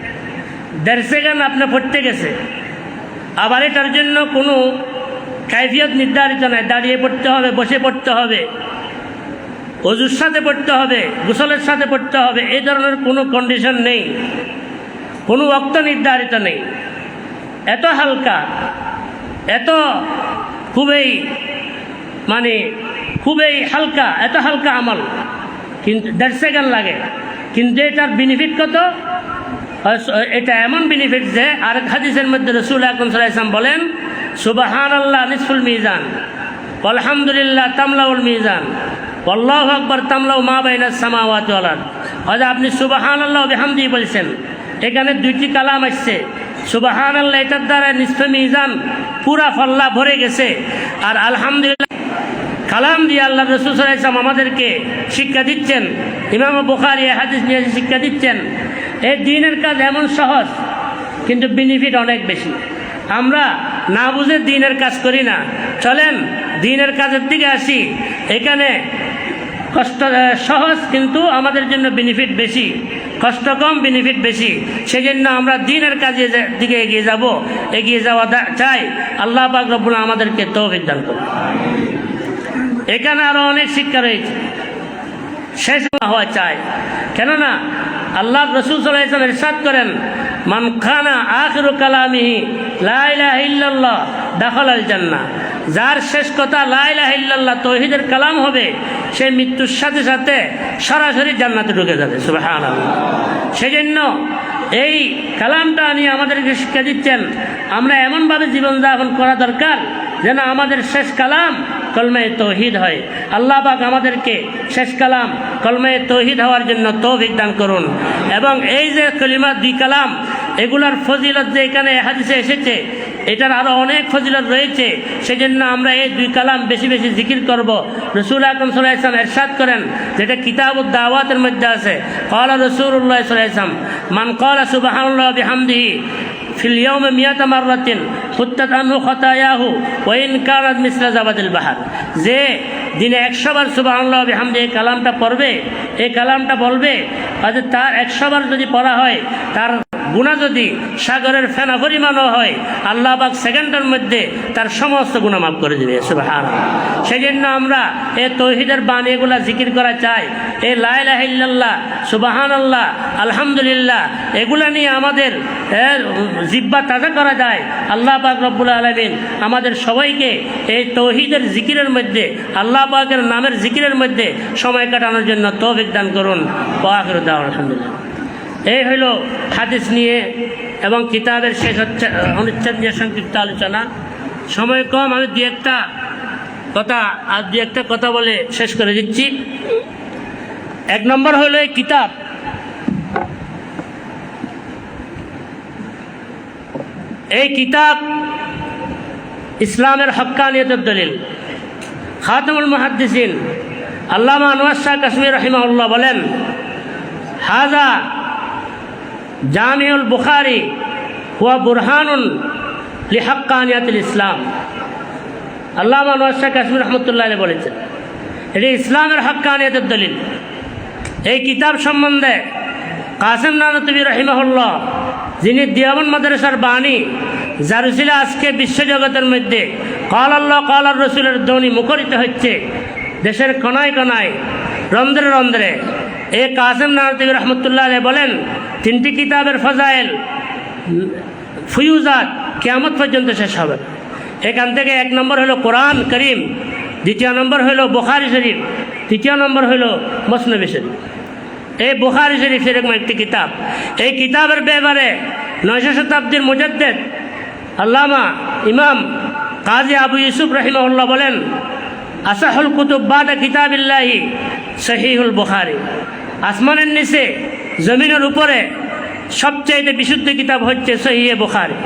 Speaker 3: 1.5 সেকেন্ড আপনি পড়তে গেছে। আবার এটার জন্য কোনো কাইফিয়ত নির্ধারিত নয়, দাঁড়িয়ে পড়তে হবে, বসে পড়তে হবে, ওযুর সাথে পড়তে হবে, গোসলের সাথে পড়তে হবে, এই ধরনের কোনো কন্ডিশন নেই, কোনো ওয়াক্ত নির্ধারিত নেই। এত হালকা, এত খুবই খুবই হালকা, এত হালকা আমল, কিন্তু 1.5 সেকেন্ড লাগে। কিন্তু এটার বেনিফিট কত? এটা এমন বেনিফিট যে আরেক হাদিসের মধ্যে রাসূল আকরাম সাল্লাল্লাহু আলাইহি ওয়াসাল্লাম বলেন, সুবহানাল্লাহ নিসফুল মিজান, আলহামদুলিল্লাহ তামলাউল মিজান, আল্লাহু আকবার তামলাউ মা বাইনাস সামাওয়াতি ওয়াল আরদ। হয়তো আপনি সুবহানাল্লাহ ওয়া বিহামদিহি বলছেন, এখানে দুইটি কালাম আসছে। সুবহানাল্লাহ এটার দ্বারা নিসফে মিজান পুরা ফল্লা ভরে গেছে, আর আলহামদুলিল্লাহ কালাম দিয়ে আল্লাহ রাসূল সাল্লাল্লাহু আলাইহি ওয়াসাল্লাম আমাদেরকে শিক্ষা দিচ্ছেন। ইমাম বুখারী এই হাদিস নিয়ে শিক্ষা দিচ্ছেন। এই দ্বীনের কাজ এমন সহজ, কিন্তু বেনিফিট অনেক বেশি। আমরা না বুঝে দ্বীনের কাজ করি না। চলেন দ্বীনের কাজের দিকে আসি। এখানে কষ্ট সহজ, কিন্তু আমাদের জন্য বেনিফিট বেশি। কষ্ট কম, বেনিফিট বেশি। সেজন্য আমরা দ্বীনের কাজের দিকে এগিয়ে যাওয়া চাই। আল্লাহ পাক রব্বুল আমাদেরকে তৌফিক দান করুন। এখানে আরো অনেক শিক্ষা রয়েছে, শেষ হওয়া চাই। কেননা আল্লাহ রাসূল সাল্লাল্লাহু আলাইহি ওয়াসাল্লাম ইরশাদ করেন, মান কানা আখিরু কালামিহি লা ইলাহা ইল্লাল্লাহ দাখালাল জান্নাহ। যার শেষ কথা লা ইলাহা ইল্লাল্লাহ তাওহীদের কালাম হবে, সে মৃত্যুর সাথে সাথে সরাসরি জান্নাতে ঢুকে যাবে। সুবহানাল্লাহ। সেজন্য এই কালামটা নিয়ে আমাদেরকে শিক্ষা দিচ্ছেন, আমরা এমনভাবে জীবনযাপন করা দরকার যেন আমাদের শেষ কালাম কলমায়ে তৌহিদ হয়। আল্লাহ পাক আমাদেরকে শেষ কালাম কলমায়ে তৌহিদ হওয়ার জন্য তৌফিক দান করুন। এবং এই যে কলিমা দুই কালাম, এগুলার ফজিলত যে এখানে হাদিসে এসেছে, এটার আরো অনেক ফজিলত রয়েছে। সেজন্য আমরা এই দুই কালাম বেশি বেশি জিকির করব। রাসূল আকরাম সাল্লাল্লাহু আলাইহি ওয়াসাল্লাম ইরশাদ করেন, যেটা কিতাবুদ দাওয়াতের মধ্যে আছে, ক্বালা রাসূলুল্লাহ সাল্লাল্লাহু আলাইহি ওয়াসাল্লাম মান ক্বালা সুবহানাল্লাহ ওয়া বিহামদিহি ফিল ইয়াউমি মিয়াতা মাররাতিন হুত্তাত আনহু খাতায়াহু ওয়া ইন কানাত মিসলা জাবাদিল বাহর। যে দিনে 100 বার সুবহানাল্লাহ ওয়া বিহামদিহি এই কালামটা পড়বে, এই কালামটা বলবে, আর তার 100 বার যদি পড়া হয়, তার গুনাহ যদি সাগরের ফেনা পরিমাণও হয়, আল্লাহ পাক সেকেন্ডের মধ্যে তার সমস্ত গুনাহ মাফ করে দেবে। সুবহানাল্লাহ। সেজন্য আমরা এই তৌহিদের বাণী এগুলা জিকির করা চাই। এই লা ইলাহা ইল্লাল্লাহ, সুবহানাল্লাহ, আলহামদুলিল্লাহ, এগুলা নিয়ে আমাদের জিহ্বা তাজা করা যায়। আল্লাহ পাক রব্বুল আলামিন আমাদের সবাইকে এই তৌহিদের জিকিরের মধ্যে, আল্লাহ পাকের নামের জিকিরের মধ্যে সময় কাটানোর জন্য তৌফিক দান করুন। ওয়া আখিরু দাওয়ানা আলহামদুলিল্লাহ। এই হইল হাদিস নিয়ে এবং কিতাবের শেষ অনুচ্ছেদ নিয়ে সংক্ষিপ্ত আলোচনা। সময় কম, আমি দু একটা কথা বলে শেষ করে দিচ্ছি। 1 নম্বর হইল এই কিতাব, এই কিতাব ইসলামের হক্কানিয়তের দলিল। খাতামুল মুহাদ্দিসিন আল্লামা আনোয়ার শাহ কাশ্মীর রাহিমাহুল্লাহ বলেন, হাযা জামিউল বুখারী হুয়া বুরহানুন লিহাক্কানিয়াতিল ইসলাম। আল্লামা আনোয়ার শাহ কাশ্মীর রহমতুল্লাহ আলাইহি বলেছেন, এটি ইসলামের হক্কানিয়তের দলিল। এই কিতাব সম্বন্ধে কাসেম নানতুবি রাহিমাহুল্লাহ, যিনি দেওবন্দ মাদ্রাসার বাণী, যার উসিলা আজকে বিশ্বজগতের মধ্যে কাল আল্লাহ কাল আর রসুলের ধ্বনি মুখরিত হচ্ছে দেশের কোনায় কোনায়, রন্ধ্রে রন্ধ্রে। এই কাসেম নানতুবি রহমতুল্লাহ আলাইহি বলেন, 3টি কিতাবের ফজাইল ফুয়ুজাত কিয়ামত পর্যন্ত শেষ হবে। এখান থেকে 1 নম্বর হলো কোরআন করিম, 2 নম্বর হলো বুখারী শরীফ, 3 নম্বর হলো মুসনদ শরীফ। এই বুখারী শরীফ এরকম একটি কিতাব। এই কিতাবের ব্যাপারে 9শ শতাব্দীর মুজাদ্দিদ আল্লামা ইমাম কাজী আবু ইউসুফ রাহিমাহুল্লাহ বলেন, আসাহুল কুতুব বাদা কিতাবিল্লাহি সহিহুল বুখারী। আসমানের নিচে জমিনের উপরে সবচাইতে বিশুদ্ধ কিতাব হচ্ছে সহিহ বুখারী।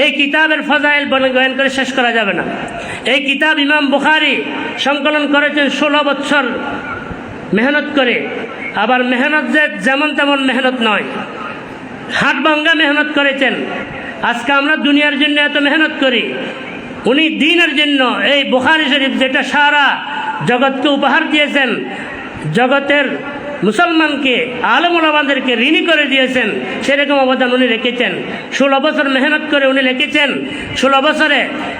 Speaker 3: এই কিতাবের ফজাইল বয়ান করে শেষ করা যাবে না। এই কিতাব ইমাম বুখারী সংকলন করেছেন 16 বছর মেহনত করে। আবার মেহনত যে যেমন তেমন মেহনত নয়, হাত ভাঙ্গা মেহনত করেছেন। আজকে আমরা দুনিয়ার জন্য এত মেহনত করি, উনি দ্বীনের জন্য এই বুখারী শরীফ, যেটা সারা জগৎকে উপহার দিয়েছেন, জগতের মুসলমানকে, আলেম ওলামাদেরকে ঋণী করে দিয়েছেন, সেরকম অবদান উনি রেখেছেন। 16 বছর মেহনত করে উনি লিখেছেন। 16 বছরে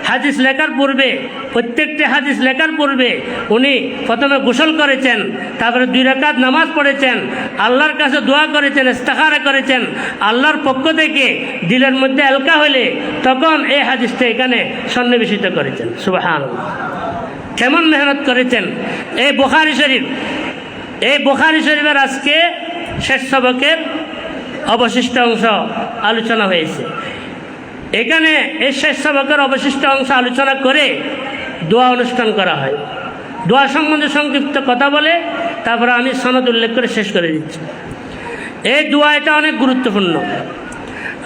Speaker 3: হাদিস লেখার পূর্বে, প্রত্যেকটি হাদিস লেখার পূর্বে উনি প্রথমে গোসল করেছেন, তারপরে 2 রাকাত নামাজ পড়েছেন, আল্লাহর কাছে দোয়া করেছেন, ইস্তেখারা করেছেন। আল্লাহর পক্ষ থেকে দিলের মধ্যে এলকা হলে তখন এই হাদিসটা এখানে সন্নিবেশিত করেছেন। সুবহানাল্লাহ, কেমন মেহনত করেছেন। এই বুখারী শরীফ, এই বুখারী শরীফের আজকে শেষ সবকের অবশিষ্ট অংশ আলোচনা হয়েছে। এখানে এই শেষ সবকের অবশিষ্ট অংশ আলোচনা করে দোয়া অনুষ্ঠান করা হয়। দোয়া সম্বন্ধে সংক্ষিপ্ত কথা বলে তারপরে আমি সনদ উল্লেখ করে শেষ করে দিচ্ছি। এই দোয়া এটা অনেক গুরুত্বপূর্ণ।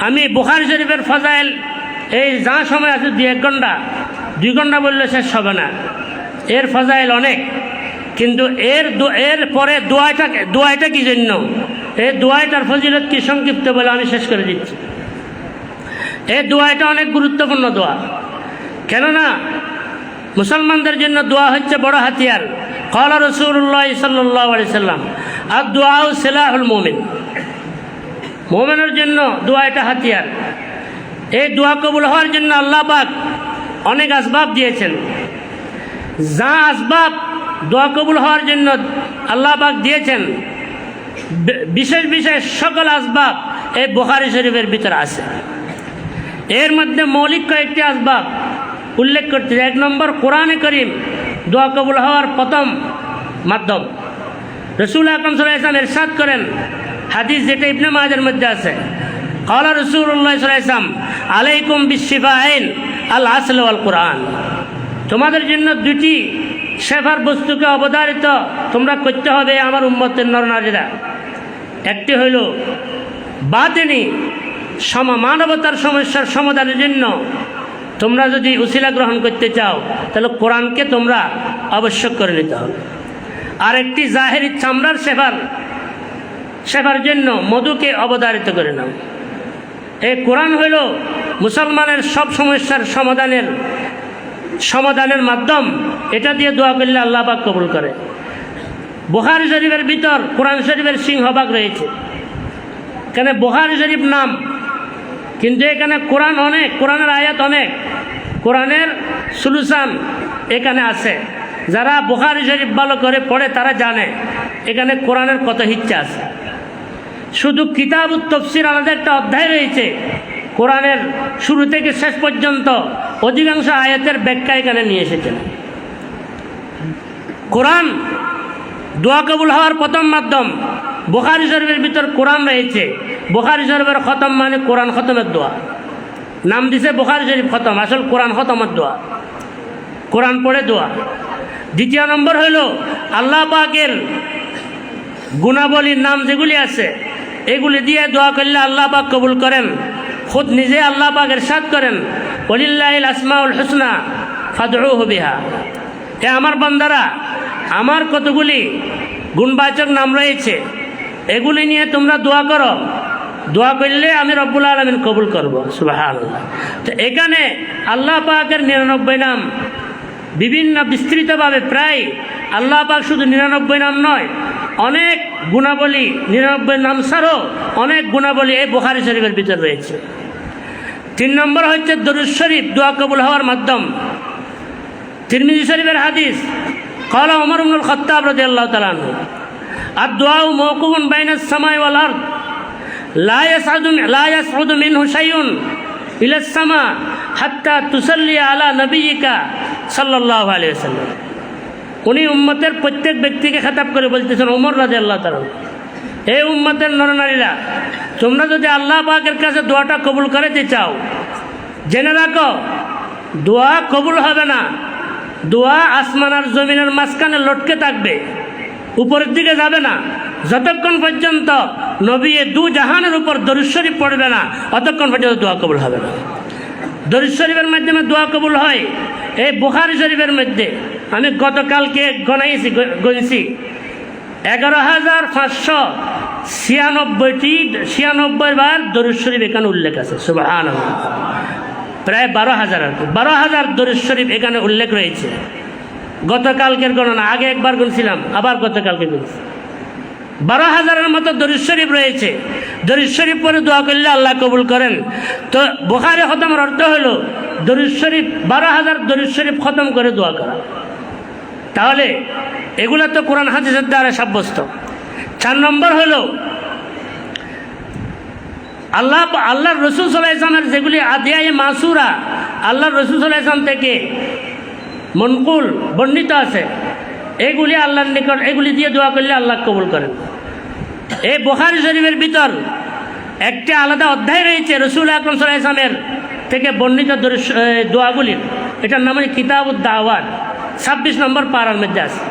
Speaker 3: আমি বুখারী শরীফের ফজাইল এই যা সময় আছে 2-1 ঘন্টা 2 ঘন্টা বললে শেষ হবে না, এর ফজাইল অনেক। কিন্তু এর পরে দোয়াটা কি জন্য, এই দোয়াটার ফজিলত কি সংক্ষিপ্ত বলে আমি শেষ করে দিচ্ছি। এই দোয়াটা অনেক গুরুত্বপূর্ণ দোয়া, কেননা মুসলমানদের জন্য দোয়া হচ্ছে বড় হাতিয়ার। ক্বালা রাসূলুল্লাহ সাল্লাল্লাহু আলাইহি সাল্লাম আদ-দুআউ সিলাহুল মুমিন। মুমিনের জন্য দোয়া এটা হাতিয়ার। এই দোয়া কবুল হওয়ার জন্য আল্লাহ পাক অনেক আসবাব দিয়েছেন। যা আসবাব দোয়া কবুল হওয়ার জন্য আল্লাহ পাক দিয়েছেন, বিশেষ বিশেষ সকল আসবাব এই বুখারী শরীফের ভিতরে আছে। এর মধ্যে মৌলিক কয়েকটি আসবাব উল্লেখ করতে, 1 নম্বর কোরআনে করিম দোয়া কবুল হওয়ার প্রথম মাধ্যম। রাসূল আকরাম সাল্লাল্লাহু আলাইহি ওয়াসাল্লাম ইরশাদ করেন, হাদিস যেটা ইবনে মাজার মধ্যে আছে, ক্বালা রাসূলুল্লাহ সাল্লাল্লাহু আলাইহি ওয়াসাল্লাম আলাইকুম বিশিফাইন আল আসল ওয়াল কোরআন। তোমাদের জন্য 2টি শেফার বস্তুকে অবধারিত তোমরা করতে হবে আমার উম্মতের নরনারীরা। একটি হইল বাতিনি মানবতার সমস্যার সমাধানের জন্য তোমরা যদি উসিলা গ্রহণ করতে চাও তাহলে কোরআনকে তোমরা আবশ্যক করে নিতে হবে। আর একটি জাহেরি চামড়ার সেবার জন্য মধুকে অবধারিত করে নাও। এই কোরআন হইল মুসলমানের সব সমস্যার সমাধানের মাধ্যম। এটা দিয়ে দোয়া করলে আল্লাহ পাক কবুল করে। বুখারী শরীফের ভিতর কোরআন শরীফের সিংহভাগ রয়েছে। এখানে বুখারী শরীফ নাম, কিন্তু এখানে কোরআন অনেক, কোরআনের আয়াত অনেক, কোরআনের সলিউশন এখানে আছে। যারা বুখারী শরীফ ভালো করে পড়ে তারা জানে এখানে কোরআনের কত হিচ্ছা আছে। শুধু কিতাবুত তাফসীর আলাদা একটা অধ্যায় রয়েছে, কোরআনের শুরু থেকে শেষ পর্যন্ত অধিকাংশ আয়াতের ব্যাখ্যা এখানে নিয়ে এসেছেন। কোরআন দোয়া কবুল হওয়ার প্রথম মাধ্যম। বুখারী শরীফের ভিতর কোরআন রয়েছে। বুখারী শরীফের খতম মানে কোরআন খতমের দোয়া। নাম দিছে বুখারী শরীফ খতম, আসল কোরআন খতমের দোয়া, কোরআন পড়ে দোয়া। 2 নম্বর হইল আল্লাহ পাকের গুণাবলীর নাম যেগুলি আছে এগুলি দিয়ে দোয়া করলে আল্লাহ পাক কবুল করেন। খুদ নিজে আল্লাহ পাক ইরশাদ করেন, ওয়ালিল্লাহিল আসমাউল হুসনা ফাদউহু বিহা। হে আমার বান্দারা, আমার কতগুলি গুণবাচক নাম রয়েছে, এগুলি নিয়ে তোমরা দোয়া করো। দোয়া করলে আমি রব্বুল আলামিন কবুল করব। সুবহানাল্লাহ। তো এখানে আল্লাহ পাকের 99 নাম বিভিন্ন বিস্তৃতভাবে, প্রায় আল্লাহ পাক শুধু 99 নাম নয়, অনেক গুণাবলী, 99 নাম ছাড়াও অনেক গুণাবলী এই বুখারী শরীফের ভিতর রয়েছে। 3 নম্বর হচ্ছে দরুদ শরীফ দোয়া কবুল হওয়ার মাধ্যম। তিরমিজি শরীফের হাদিস, ক্বালা ওমর ইবনুল খাত্তাব রাদিয়াল্লাহু তাআলা আনহু আদ-দুআউ মাওকুফুন বাইনাস সামাই ওয়াল আরদ লা ইয়াসউদু মিনহু শাইউন ইলাস সামা হাত্তা তুসাল্লি আলা নবিয়িকা সাল্লাল্লাহু আলাইহি ওয়াসাল্লাম। উনি উম্মতের প্রত্যেক ব্যক্তিকে খেতাব করে বলতেছেন, ওমর রাদিয়াল্লাহু তাআলা, এই উম্মতের নরনারীরা, তোমরা যদি আল্লাহ পাকের কাছে দোয়াটা কবুল করতে চাও, জেনে রাখো দোয়া কবুল হবে না। দোয়া আসমান আর জমিনের মাঝখানে লটকে থাকবে, উপরের দিকে যাবে না, যতক্ষণ পর্যন্ত নবী দু জাহানের উপর দরুদ শরীফ পড়বে না অতক্ষণ পর্যন্ত দোয়া কবুল হবে না। দরুদ শরীফের মাধ্যমে দোয়া কবুল হয়। এই বুখারী শরীফের মধ্যে আমি গতকালকে গণছি 11,596 বার দরুদ শরীফ এখানে উল্লেখ আছে। সুবহানাল্লাহ। প্রায় 12,000 দরুদ শরীফ এখানে উল্লেখ রয়েছে। গতকালকের গণনা, আগে একবার গুনছিলাম, আবার গতকালকে গুনছি। 12,000-এর মতো দরুদ শরীফ রয়েছে। দরুদ শরীফ পরে দোয়া করলে আল্লাহ কবুল করেন। তো বুখারী খতমের অর্থ হলো দরুদ শরীফ 12,000 দরুদ শরীফ খতম করে দোয়া করা। তাহলে এগুলো তো কোরআন হাদিসের দ্বারা সাব্যস্ত। 4 নম্বর হলো আল্লাহর রাসূল সাল্লাল্লাহু আলাইহি ওয়াসাল্লামের যেগুলি আদিয়ায়ে মাসুরা আল্লাহর রাসূল সাল্লাল্লাহু আলাইহি ওয়াসাল্লাম থেকে মনকুল বর্ণিত আছে, এগুলি আল্লাহর নিকট, এগুলি দিয়ে দোয়া করলে আল্লাহ কবুল করেন। এই বুখারী শরীফের ভিতর একটা আলাদা অধ্যায় রয়েছে রাসূল আকরাম সাল্লাল্লাহু আলাইহি ওয়াসাল্লামের থেকে বর্ণিত দোয়াগুলির। এটার নাম হচ্ছে কিতাবুদ দাওয়াত, 26 নম্বর পারার মধ্যে আছে।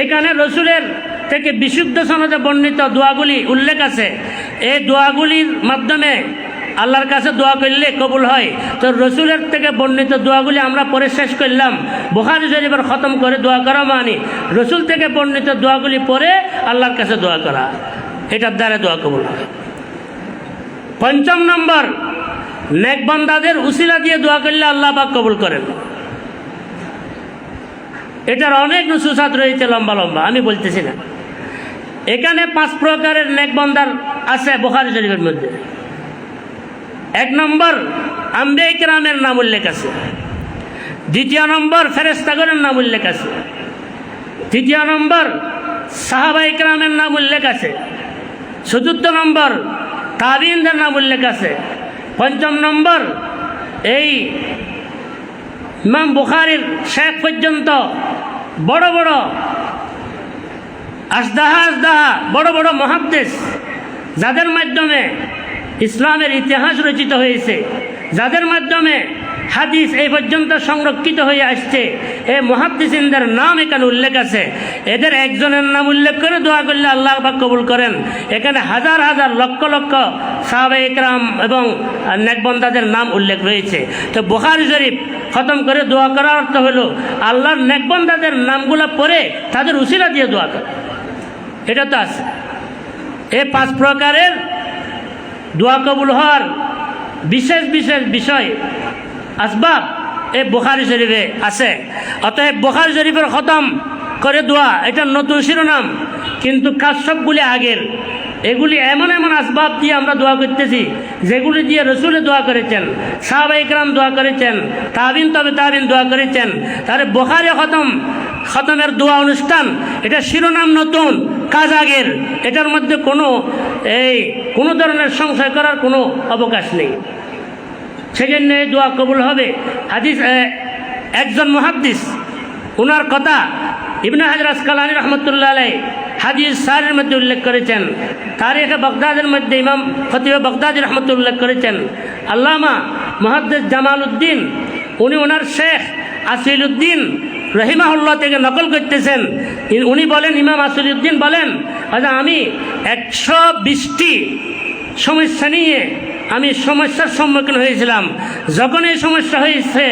Speaker 3: এখানে রসুলের থেকে বিশুদ্ধ সনদে বর্ণিত দোয়াগুলি উল্লেখ আছে। এই দোয়াগুলির মাধ্যমে আল্লাহর কাছে দোয়া করলে কবুল হয়। তো রসুলের থেকে বর্ণিত দোয়াগুলি আমরা পরে শেষ করলাম। বুখারী শরীফের খতম করে দোয়া করা মানে রসুল থেকে বর্ণিত দোয়াগুলি পরে আল্লাহর কাছে দোয়া করা, এটার দ্বারা দোয়া কবুল হয়। 5 নম্বর, নেক বান্দাদের উসিলা দিয়ে দোয়া করলে আল্লাহ পাক কবুল করেন। এটার অনেক নুসুসাত রয়েছে লম্বা লম্বা, আমি বলতেছি না। এখানে 5 প্রকারের নেক বান্দার আছে বুখারী শরীফের মধ্যে। 1 নম্বর, আম্বিয়া কিরামের নাম উল্লেখ আছে। 2 নম্বর, ফেরেশতাগণের নাম উল্লেখ আছে। 3 নম্বর, সাহাবায়ে কিরামের নাম উল্লেখ আছে। 4 নম্বর, তাবিঈনদের নাম উল্লেখ আছে। 5 নম্বর, এই ইমাম বুখারীর শেখ পর্যন্ত বড় বড় আজদাহা বড় বড় মুহাদ্দিস, যাদের মাধ্যমে ইসলামের ইতিহাস রচিত হয়েছে, যাদের মাধ্যমে হাদিস এই পর্যন্ত সংরক্ষিত হয়ে আসছে, এই মুহাদ্দিসিনদের নাম এখানে উল্লেখ আছে। এদের একজনের নাম উল্লেখ করে দোয়া করলে আল্লাহ পাক কবুল করেন। এখানে হাজার হাজার লক্ষ লক্ষ সাহাবায়ে কেরাম এবং নেকবান্দাদের নাম উল্লেখ রয়েছে। তো বুখারী শরীফ খতম করে দোয়া করার অর্থ হলো আল্লাহর নেকবান্দাদের নামগুলো পড়ে তাদের উসিলা দিয়ে দোয়া করে, এটা তো আছে। এই 5 প্রকারের দোয়া কবুল হওয়ার বিশেষ বিশেষ বিষয় আসবাব এই বুখারী শরীফে আছে। অতএব বুখারী শরীফের খতম করে দোয়া এটা নতুন শিরোনাম, কিন্তু কাজ সবগুলি আগের। এগুলি এমন এমন আসবাব দিয়ে আমরা দোয়া করতেছি যেগুলি দিয়ে রসুলে দোয়া করেছেন, সাহাবায়ে কেরাম দোয়া করেছেন, তাবিন দোয়া করেছেন। তাহলে বুখারী খতমের দোয়া অনুষ্ঠান এটা শিরোনাম নতুন, কাজ আগের। এটার মধ্যে কোনো ধরনের সংশয় করার কোনো অবকাশ নেই। সেজন্য এই দোয়া কবুল হবে। হাদিস একজন মুহাদ্দিস, ওনার কথা ইবনে হাজার আসকালানী রাহমাতুল্লাহ আলাইহি হাদিস সারের মধ্যে উল্লেখ করেছেন। তারিখে বাগদাদের মধ্যে ইমাম খতিব বাগদাদি রাহমাতুল্লাহ উল্লেখ করেছেন। আল্লামা মুহাদ্দিস জামালউদ্দিন উনি ওনার শেখ আসিলউদ্দিন রহিমাহুল্লাহ থেকে নকল করতেছেন। উনি বলেন, ইমাম আসিলউদ্দিন বলেন, আমি 120টি সমস্যা নিয়ে আমি সমস্যার সম্মুখীন হয়েছিলাম। যখন এই সমস্যা হয়েছে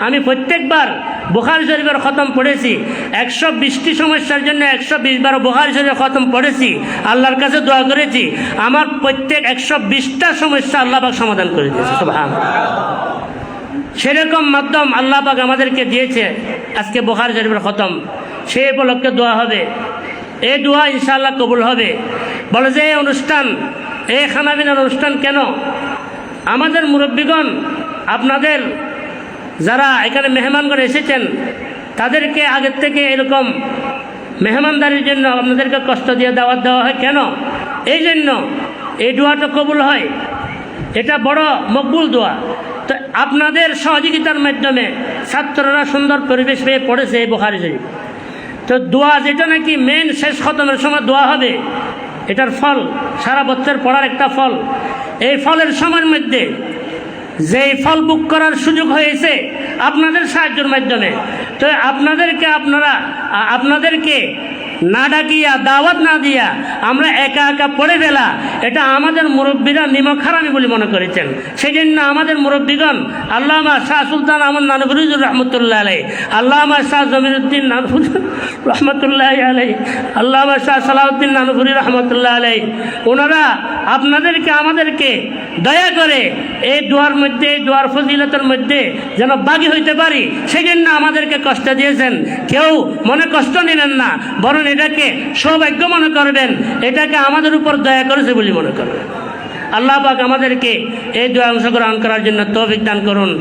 Speaker 3: আমি প্রত্যেকবার বুখারী শরীফের খতম পড়েছি। 120টি সমস্যার জন্য 120 বার বুখারী শরীফের খতম পড়েছি, আল্লাহর কাছে দোয়া করেছি। আমার প্রত্যেক 120টা সমস্যা আল্লাহ পাক সমাধান করে দিয়েছে। সুবহানাল্লাহ। সেরকম মাধ্যম আল্লাহ পাক আমাদেরকে দিয়েছে। আজকে বুখারী শরীফের খতম, সেই উপলক্ষে দোয়া হবে। এই দোয়া ইনশাআল্লাহ কবুল হবে। বলে যে এই অনুষ্ঠান, এই খানাপিনার অনুষ্ঠান কেন? আমাদের মুরব্বীগণ, আপনাদের যারা এখানে মেহমানগণ এসেছেন, তাদেরকে আগের থেকে এরকম মেহমানদারির জন্য আপনাদেরকে কষ্ট দিয়ে দাওয়াত দেওয়া হয় কেন? এই জন্য এই দোয়াটা কবুল হয়। এটা বড় মকবুল দোয়া। তো আপনাদের সহযোগিতার মাধ্যমে ছাত্ররা সুন্দর পরিবেশ পেয়ে পড়েছে এই বুখারী শরীফ। তো দোয়া যেটা নাকি মেন শেষ খতমের সময় দোয়া হবে, এটার ফল সারা বছর পড়ার একটা ফল। এই ফলের সময়ের মধ্যে যেই ফল বুক করার সুযোগ হয়েছে আপনাদের সাহায্যের মাধ্যমে, তো আপনাদেরকে না ডাকিয়া, দাওয়াত না দিয়া আমরা একা একা পড়ে ফেলা, এটা আমাদের মুরব্বীরা নিমক হারামি বলে মনে করেছেন। সেই জন্য আমাদের মুরব্বীগণ আল্লামা শাহ সুলতান আহমদ নানুপুরি রহমতুল্লাহ আলাইহি, আল্লামা শাহ জমিরুদ্দিন নানুপুরি রহমতুল্লাহ আলাইহি, আল্লামা শাহ সালাউদ্দিন নানুপুরি রহমতুল্লাহ আলাইহি, ওনারা আমাদেরকে দয়া করে এই দোয়ার মধ্যে, এই দোয়ার ফজিলতের মধ্যে যেন বাগী হইতে পারি, সেই জন্য আমাদেরকে কষ্ট দিয়েছেন। কেউ মনে কষ্ট নিলেন না, বরং এটাকে সৌভাগ্য মনে করবেন, এটাকে আমাদের উপর দয়া করেছে বলে মনে করবেন। আল্লাহ পাক আমাদেরকে এই দোয়া অংশগ্রহণ করার জন্য তৌফিক দান করুন।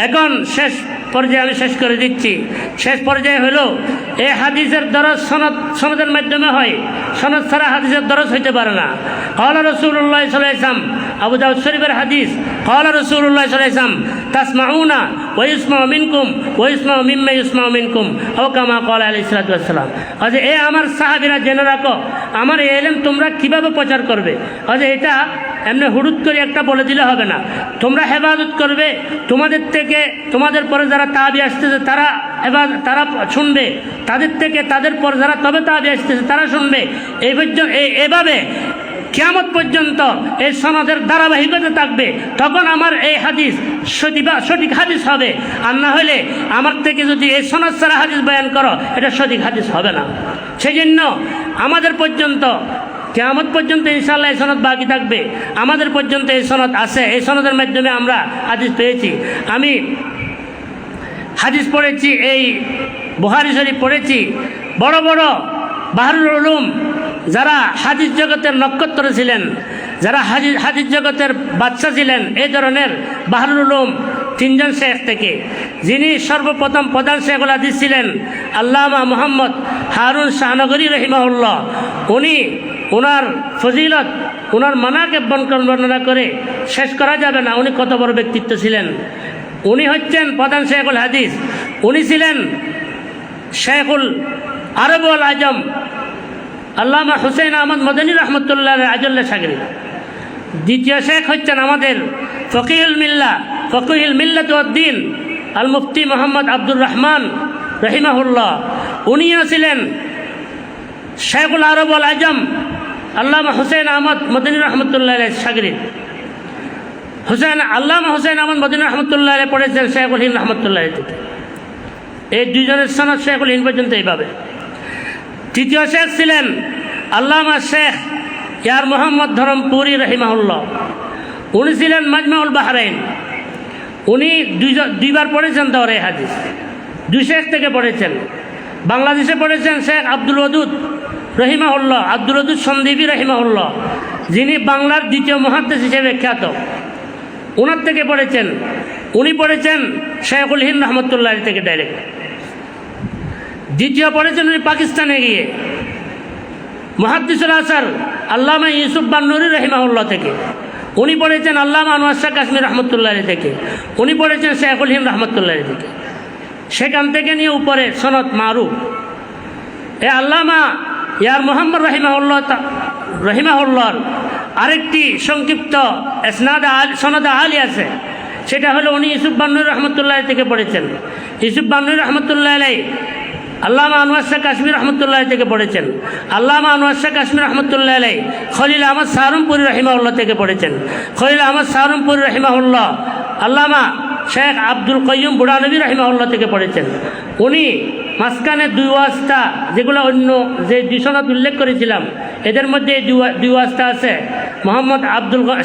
Speaker 3: এখন শেষ পর্যায়ে আমি শেষ করে দিচ্ছি। শেষ পর্যায়ে হলো এই হাদিসের দরজ সনদের মাধ্যমে হয়, সনদ ছাড়া হাদিসের দরজ হইতে পারে না। ক্বালা রাসূলুল্লাহ সাল্লাল্লাহু আলাইহি ওয়াসাল্লাম, আবু দাউদ শরীফের হাদিস, ক্বালা রাসূলুল্লাহ সাল্লাল্লাহু আলাইহি ওয়াসাল্লাম তাসমাউনা ওয়া ইসমাউ মিনকুম ওয়া ইসমাউ মিম্মা ইসমাউ মিনকুম আও কামা ক্বালা আলাইহিস সালাতু ওয়াস সালাম। এই আমার সাহাবীরা জেনে রাখো, আমার এই এলেম তোমরা কিভাবে প্রচার করবে? অর্থাৎ এটা এমনি হুড়ুত করে একটা বলে দিলে হবে না। তোমরা হেফাজত করবে, তোমাদের থেকে তোমাদের পরে যারা তাবি আসতেছে তারা শুনবে, তাদের থেকে তাদের পর যারা তবে তাবি আসতেছে তারা শুনবে। এভাবে কিয়ামত পর্যন্ত এই সনদের ধারাবাহিকতা থাকবে। তখন আমার এই হাদিস সঠিক হাদিস হবে। আর না হলে আমার থেকে যদি এই সনদ ছাড়া হাদিস বয়ান করো, এটা সঠিক হাদিস হবে না। সেই জন্য আমাদের পর্যন্ত কিয়ামত পর্যন্ত ইনশাআল্লাহ এই সনদ বাকি থাকবে। আমাদের পর্যন্ত এই সনদ আছে, এই সনদের মাধ্যমে আমরা হাদিস পেয়েছি। আমি হাদিস পড়েছি, এই বুখারী শরীফ পড়েছি। বড় বড় বাহরুল উলুম যারা হাদিস জগতের নক্ষত্র ছিলেন, যারা হাদিস জগতের বাদশা ছিলেন, এই ধরনের বাহরুল উলুম তিনজন শেখ থেকে, যিনি সর্বপ্রথম প্রধান শেখুল হাদিস ছিলেন আল্লামা মুহাম্মদ হারুন শাহনগরী রহিমাহুল্লাহ। উনি ওনার ফজিলত, ওনার মানাকে বর্ণনা করে শেষ করা যাবে না। উনি কত বড় ব্যক্তিত্ব ছিলেন। উনি হচ্ছেন প্রধান শেখুল হাদিস। উনি ছিলেন শেখুল আরব ওয়াল আজম আল্লামা হুসাইন আহমদ মদনী রহমতুল্লাহ আজল্লা শাগরিদ। দ্বিতীয় শেখ হচ্ছেন আমাদের ফকিহুল মিল্লাত ওয়াদ্দিন আল মুফতি মোহাম্মদ আব্দুর রহমান রহিমাহুল্লাহ। উনিও ছিলেন শেখুল আরব ওয়াল আজম আল্লামা হুসাইন আহমদ মদনী রহমতুল্লাহ শাগরিদ। আল্লামা হুসাইন আহমদ মদনী রহমতুল্লাহ পড়েছেন শেখুল হিন্দ রহমতুল্লাহ থেকে। এই দুইজনের সনদ শেখুল হিন্দ পর্যন্ত এইভাবে। তৃতীয় শেখ ছিলেন আল্লামা শেখ ইয়ার মোহাম্মদ ধরমপুরি রহিমাহুল্লাহ। উনি ছিলেন মাজমাউল বাহরাইন। উনি দুইবার পড়েছেন দৌরে হাদিস, দুই শেখ থেকে পড়েছেন। বাংলাদেশে পড়েছেন শেখ আব্দুল ওদুদ রহিমাহুল্লাহ, আব্দুল ওদুদ সন্দীপী রহিমাহুল্লাহ, যিনি বাংলার দ্বিতীয় মুহাদ্দিস হিসেবে খ্যাত। ওনার থেকে পড়েছেন। উনি পড়েছেন শেখুল হিন্দ রহমতুল্লাহ থেকে ডাইরেক্ট। দ্বিতীয় পড়েছেন উনি পাকিস্তানে গিয়ে মুহাদ্দিসুল আসর আল্লামা ইউসুফ বান্নুরী রহিমাহুল্লাহ থেকে। উনি পড়েছেন আল্লামা আনোয়ার শাহ কাশ্মীর রহমতুল্লাহ থেকে। উনি পড়েছেন শেখুল হিন্দ রহমতুল্লাহ থেকে। সেখান থেকে নিয়ে উপরে সনদ মারুফ। এ আল্লামা ইয়ার মোহাম্মদ রহিমাহুল্লাহর আরেকটি সংক্ষিপ্ত সনদ আলী আছে। সেটা হলো উনি ইউসুফ বান্নুরী রহমতুল্লাহ থেকে পড়েছেন। ইউসুফ বান্নুরী রহমতুল্লাহ আলাই আল্লামা আনোয়ার শাহ কাশ্মীর রহমতুল্লাহ থেকে পড়েছেন। আল্লামা আনোয়ার শাহ কাশ্মীর রহমতুল্লাহ আলাই খলিল আহমদ সাহারুনপুরি রহিমাহুল্লাহ থেকে পড়েছেন। খলিল আহমদ সাহারুনপুরি রহিমাহুল্লাহ আল্লামা শেখ আব্দুল কয়্যুম বুড়ানবী রহিমাহুল্লাহ থেকে পড়েছেন। উনি মাঝখানে দুই ওয়াস্তা, যেগুলো অন্য যে দুই সনদ উল্লেখ করেছিলাম, এদের মধ্যে দুই ওয়াস্তা আছে মোহাম্মদ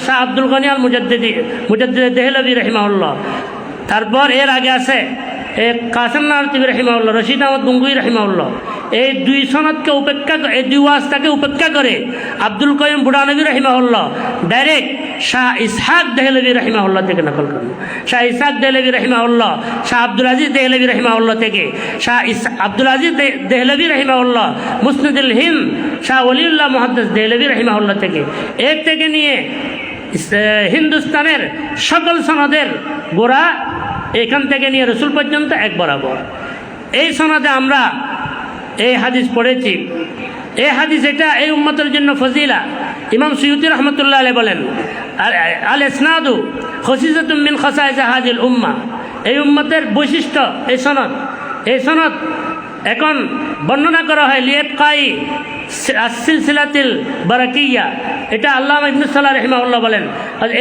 Speaker 3: শাহ আব্দুল গনি আল মুজাদ্দিদ দেহলভী রহিমাহুল্লাহ। তারপর এর আগে আছে কাসেম নারতিবী রহিমাহুল্লাহ, রশিদ আহমদ গঙ্গুই রহিমাহুল্লাহ। এই দুই সনদকে এই দুই ওয়াস্তাকে উপেক্ষা করে আব্দুল কয়্যুম বুড়ানবী রহিমাহুল্লাহ ডাইরেক্ট শাহ ইসহাক দেহলভী রহিমাহুল্লাহ থেকে নকল করেন। শাহ ইসহাক দেহলভী রহিমাহুল্লাহ শাহ আব্দুল আজিজ দেহলভী রহিমাহুল্লাহ থেকে, শাহ আব্দুল আজিজ দেহলভী রহিমাহুল্লাহ মুসনাদুল হিন্দ শাহ ওলিউল্লাহ মুহাদ্দিস দেহলভী রহিমাহুল্লাহ থেকে। এর থেকে নিয়ে হিন্দুস্তানের সকল সনদের গোড়া এখান থেকে নিয়ে রসুল পর্যন্ত এক বরাবর। এই সনদে আমরা এই হাদিস পড়েছি। এই হাদিস এটা এই উম্মতের জন্য ফজিলা। ইমাম সুয়ুতি রহমতুল্লাহ আলাইহি বলেন, আল ইসনাদু খসিসাতুম মিন খাসাইস হাযিল উম্মাহ। এই উম্মতের বৈশিষ্ট্য এই সনদ। এই সনদ এখন বর্ণনা করা হয় লিয়াবকাই সিলসিলাতিল বারাকিয়া। এটা আল্লামা ইবনে সালাহ রাহিমাহুল্লাহ বলেন।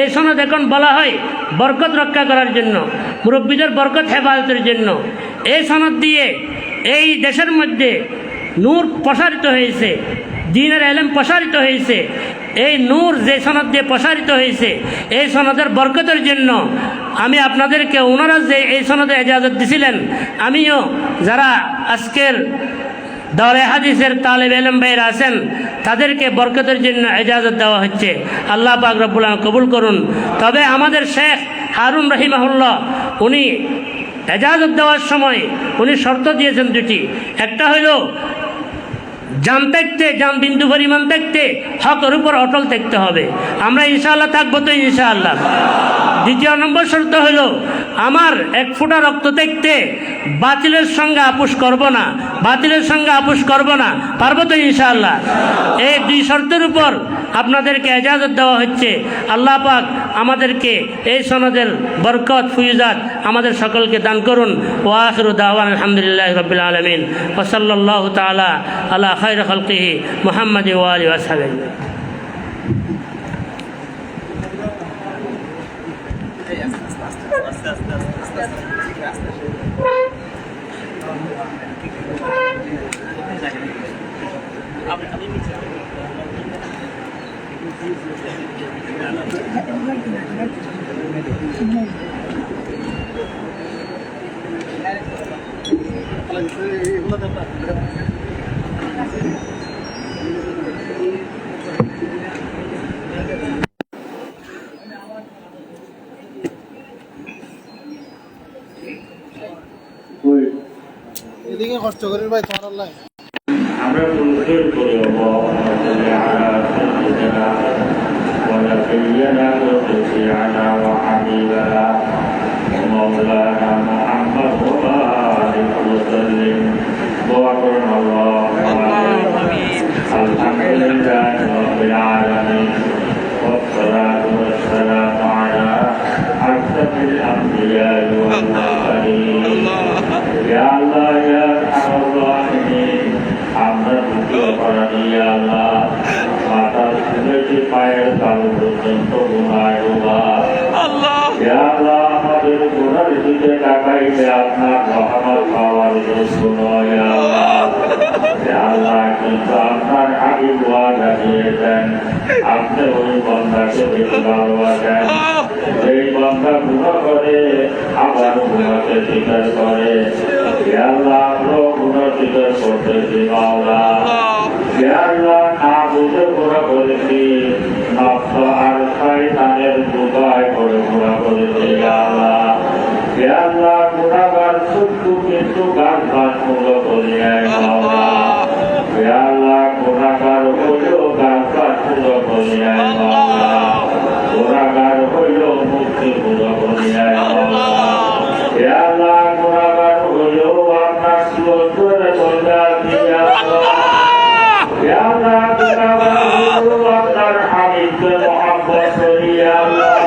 Speaker 3: এই সনদ এখন বলা হয় বরকত রক্ষা করার জন্য, মুরব্বীদের বরকত হেফাজতের জন্য। এই সনদ দিয়ে এই দেশের মধ্যে নূর প্রসারিত হয়েছে, দ্বীনের ইলম প্রসারিত হয়েছে। এই নূর যে সনদ দিয়ে প্রসারিত হয়েছে, এই সনদের বরকতের জন্য আমি আপনাদেরকে, ওনারা যে এই সনদে ইজাজত দিছিলেন, আমিও যারা আজকের দরে হাদিসের তালেব ইলম ভাইরা আছেন, তাদেরকে বরকতের জন্য ইজাজত দেওয়া হচ্ছে। আল্লাহ পাক রব্বুল আলামিন কবুল করুন। তবে আমাদের শেখ হারুন রহিমাহুল্লাহ উনি ইজাজত দেওয়ার সময় উনি শর্ত দিয়েছেন দুটি। একটা হলো জান থাকতে, জান বিন্দু পরিমাণ থাকতে হকের উপর অটল থাকতে হবে। আমরা ইনশাআল্লাহ থাকবো তো ইনশাআল্লাহ। দ্বিতীয় নম্বর শর্ত হলো আমার এক ফোঁটা রক্ত থাকতে বাতিলের সঙ্গে আপোষ করব না, বাতিলের সঙ্গে আপোষ করব না। পারবো তো ইনশাআল্লাহ। এই দুই শর্তের উপর আপনাদেরকে ইজাজত দেওয়া হচ্ছে। আল্লাহ পাক আমাদেরকে এই সনদের বরকত ফুয়ুজাত আমাদের সকলকে দান করুন। ওয়া আখিরু দাওয়ানা আলহামদুলিল্লাহি রাব্বিল আলামিন ওয়া সাল্লাল্লাহু তাআলা আলা খায়রি খালকিহি মুহাম্মাদি ওয়া আলিহি ওয়া সাহবিহি।
Speaker 1: এদিকে কষ্ট করি ভাই তোমার আল্লাহ।
Speaker 4: আমরা প্রত্যেক করে ونبينا وشفيعنا وحبيبنا ومولانا محمد وبارك وسلم وبارك الله عليه. الحمد لله رب العالمين والصلاة والسلام على أشرف الأنبياء والمرسلين. يا الله يا أرحم الراحمين আমরা দুঃখে করানি আল্লাহ, মাতার শুনেছি পায়ের তালু পর্যন্ত গুনায় ডোবা আল্লাহ, আমাদের গুনার দিকে তাকাইলে আপনার রহমত পাওয়ার যোগ্য নয় আল্লাহ। কিন্তু আপনার আগে ওয়াদা দিয়েছেন আপনি ওই বন্ধাকে বেশি ভালোবাসেন। এই বন্ধা গুণা করে আবার গুণাকে স্বীকার করে। আল্লাহ আমরাও গুণা স্বীকার করতেছি মাওলা। আল্লাহ না বুঝে গুণা করেছি, নফস আর শয়তানের দুবায় করে গুণা করেছি আল্লাহ। আল্লাহ গুণাগার শুধু কিন্তু গাছ গাছ মূল্য করিয়ায় মাওলা। আল্লাহ গুণাগার হইল গাছ গাছ মূল্য করিয়ায় মাওলা। গুণাগার হইল মুক্তি মূল্য করিয়ায় মাওলা। আল্লাহ গুণাগার হইল আপনার সুন্দরে বন্ধা দিয়া আল্লাহ গুণাগার হইল আপনার হাবিবকে মহব্বত করিয়া আল্লাহ।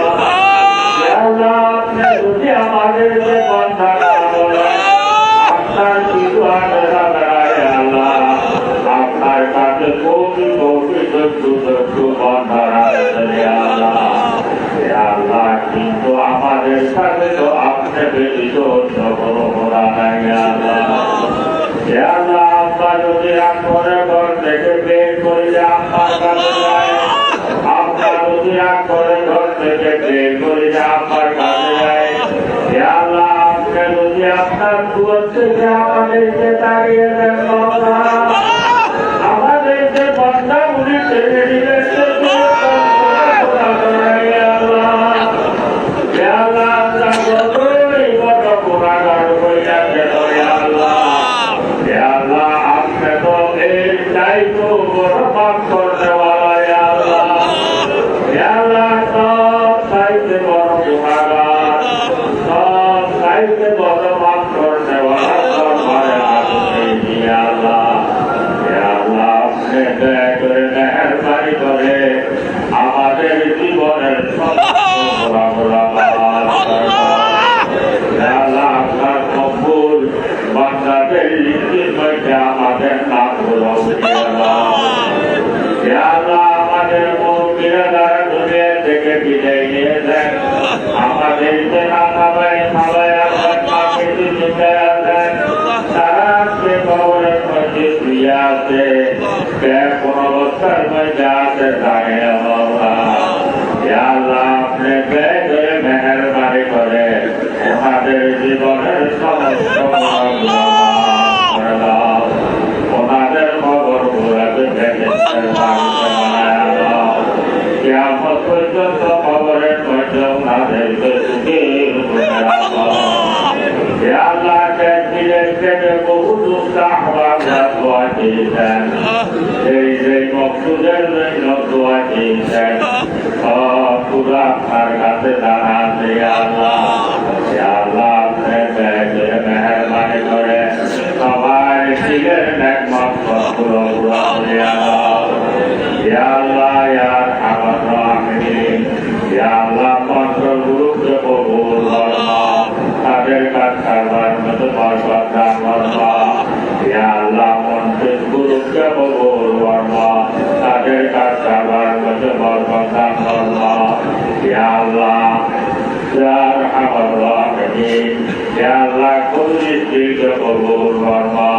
Speaker 4: আপনি যদি আমাদেরকে বন্ধা না বলেন আপনার কিছু আল্লাহ আপনার কাছে কোটি কোটি চক্ষু বন্ধা রাখতে আল্লাহ। আল্লাহ কিন্তু আমাদের সাথে তো আপনি ব্যতীত অন্য কোনো ঘোরা নাই আল্লাহ। আল্লাহ আমরা যদি করে ঘর থেকে বের করিলে আপনার কাছে যায়, আমরা যদি করে ঘর থেকে বের করিলে আপনার কাছে যায়। আল্লাহ আপনি যদি আপনার দুয়ার থেকে আমাদেরকে দাঁড়িয়ে দেন আমাদেরকে বন্ধা উনি ছেড়ে দিলে আমাদের জীবনের কবুল বান্দাদের নীতির মধ্যে আমাদের নাম আমাদের মৌমিরা দ্বারা দুনিয়া থেকে বিদায় নিয়ে দেন। আমাদেরকে না খাবাই খাবাই তারাকে খবরের মধ্যে শুয়ে আছে, কোন অবস্থার মধ্যে আছে দাঁড়িয়ে আল্লাহ আপনি ব্যয় করে মেহেরবানি করে ওনাদের জীবনের সমস্ত ওনাদের খবর ঘুরাতে কিয়ামত পর্যন্ত খবরের মধ্যে ওনাদেরকে সুখের আল্লাহ বহু মুস্তাহবাবরা দোয়া চেয়েছেন, যেই মকসুদের জন্য দোয়া চেয়েছেন, সবগুলো আপনার কাছে জানাতে আল্লাহ। আল্লাহ আপনার মেহরবানি করে সবার দিলের নেক মকসদ পুরো করে আল্লাহ। ইয়া আল্লাহ ইয়া আরহামার রাহিমিন, ইয়া আল্লাহ মন্ত্রগুলোকে কবুল করো, তাদের কাজ কারবার মতো বরকত দান করো। ইয়া আল্লাহ মন্ত্রগুলোকে কবুল করো, তাদের কাজ কারবার মতো বরকত দান করো। ইয়া আল্লাহ ইয়া আরহামার রাহিমিন, ইয়া আল্লাহ কুল্লিকে কবুল করো,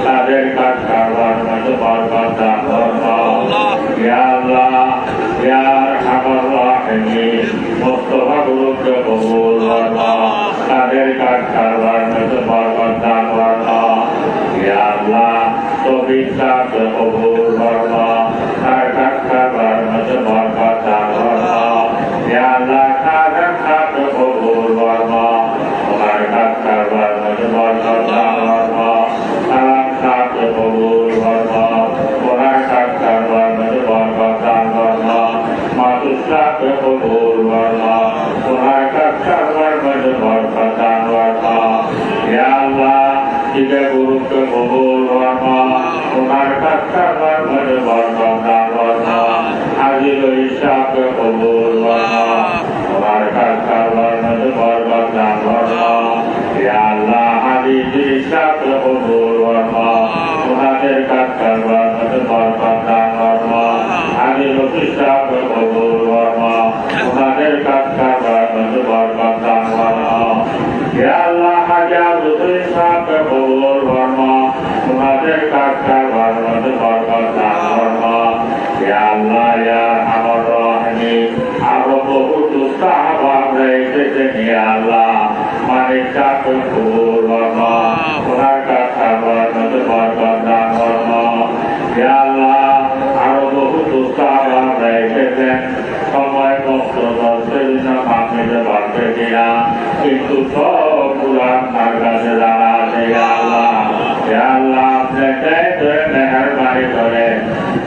Speaker 4: তাদের কাজ কারবার মতো বরকত দান করো। ইয়া আল্লাহ ইয়া আরহামার রাহিমিন, মুস্তাফা গুলোকে কবুল করো, তাদের কাজ কারবার মতো বরকত দান করো। ইয়া আল্লাহ তৌফিককে কবুল করো, তার কাজ কারবার মতো বরকত দান করো। ইয়া আল্লাহ সাদাতকে কবুল করো, তার কাজ কারবার মতো বরকত দান করো। সালামকে কবুল করো, তার কাজ কারবার মতো বরকত দান করো। মাতুসাকে কবুল করো, তার কাজ কারবার মতো বরকত দান করো। ইয়া আল্লাহ দিকে গুরুকে কবুল করো, তার কাজ কারবার মতো বরকত দান করো। হাজির ইসাকে কবুল করো, তার কাজ কারবার মতো বরকত দান করো। ইয়া আল্লাহ হাজির ইসাকে কবুল করো, তাদের কাজ কারবার মতো বরকত দান করো। হাজির ইসাকে কবুল করো, তাদের কাজ কারবার মতো বরকত দান করো। ইয়া আল্লাহ হাজার ইসাকে কবুল করো, তাদের কাজ কারবার মতো বরকত দান করো। ইয়া আল্লাহ ইয়া আরহামার রাহিমিন, আরো বহুত সাহাবা এসেছেন। ইয়া আল্লাহ মালিককে কবুল করো, তার কাজ কারবার মতো বরকত দান করো। ইয়া আল্লাহ আরো বহুত সাহাবা এসেছেন, সময় নষ্ট করতে না মাহফিলে বসতে গিয়া, কিন্তু সবগুলো আপনার কাছে দাঁড়াতে। ইয়া আল্লাহ ইয়া আল্লাহ আপনাকে মেহরবানি করে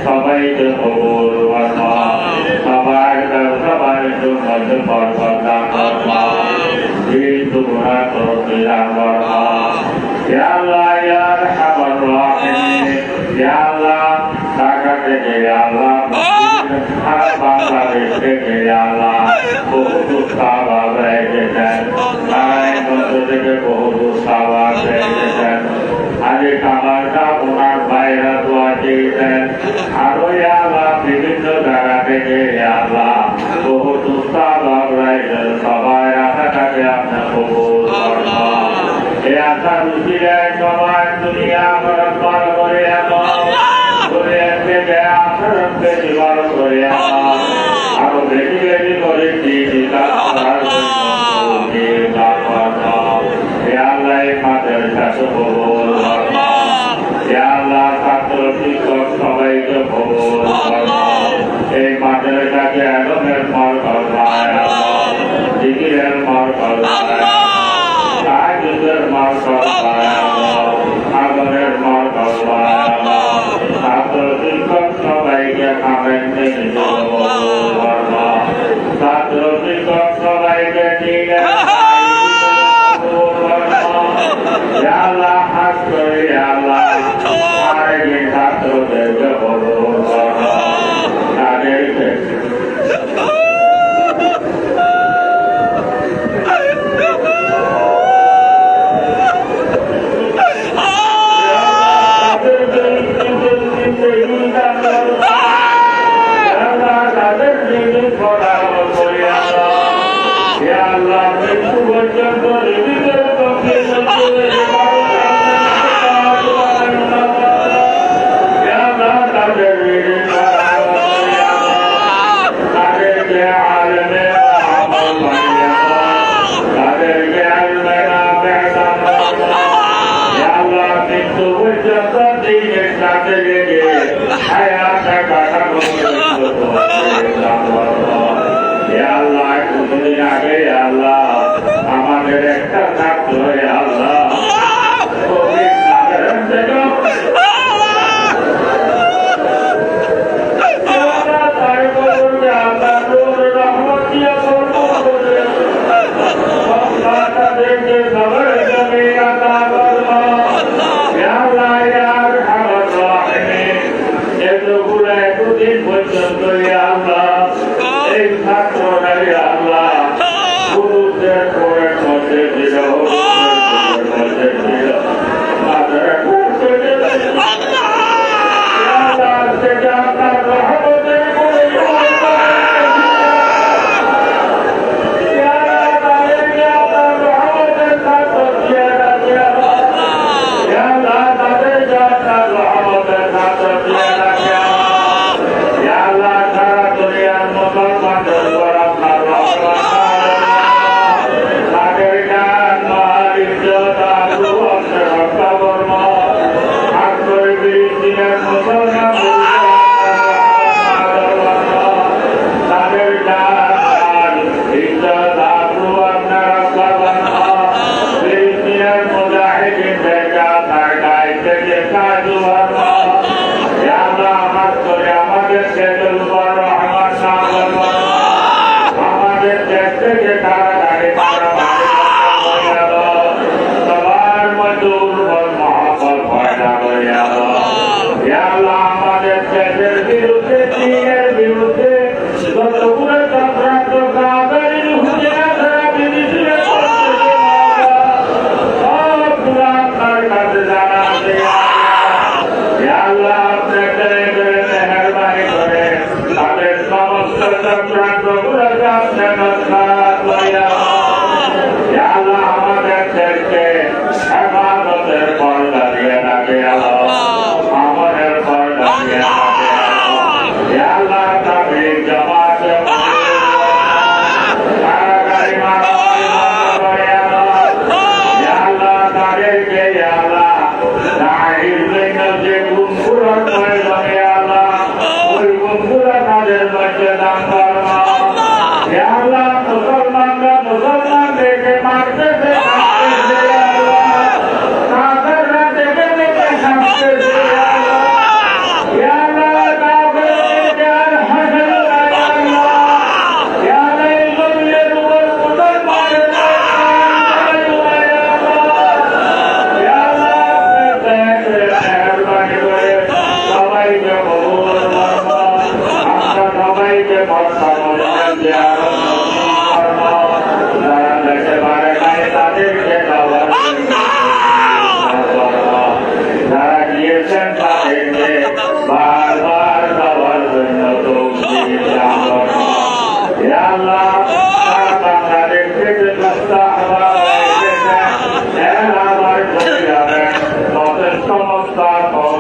Speaker 4: সবাইকে কবুল করো, সবার মধ্যে বরকত দান করো, কিন্তু গুনাহ করতে দান করো। ইয়া আল্লাহ ইয়া আরহামার রাহিমিন, ইয়া আল্লাহ ঢাকা থেকে, ইয়া আল্লাহ বাংলাদেশ থেকে, ইয়া আল্লাহ বহুত সাহাবা এসেছেন, নারায়ণগঞ্জ থেকে বহুত সাহাবা এসেছেন। আজকে কামালটা ওনার ভাইরা দোয়া চেয়েছেন, আরো ইয়া আল্লাহ বিভিন্ন জায়গা থেকে ইয়া আল্লাহ বহুত সাহাবা এসেছেন, সবাই আশাটাকে আপনার কবুল করুন। এই আশা রুচিরায় সবাই দুনিয়া পরস্পর করে থেকে আচরণকে নিবারণ করে আরো বেশি বেশি করে মাদের কাছে কবুল করো। ইয়া আল্লাহ ছাত্র শিক্ষক সবাইকে কবুল করো। এই মাদের কাছে আলমের মরকজ বানায়, জিকিরের মরকজ বানায়, তাহাজ্জুদের মরকজ বানায়, আদরের মরকজ বানায়। ছাত্র শিক্ষক সবাইকে খাবেনকে নিজে কবুল করো। ছাত্র শিক্ষক সবাইকে নিয়ে ইয়া আল্লাহ হাত করে ইয়া আল্লাহ আরেকটি ছাত্রদেরকে কবুল করো, তাদেরকে আমাদের একটা ছাত্র আল্লাহ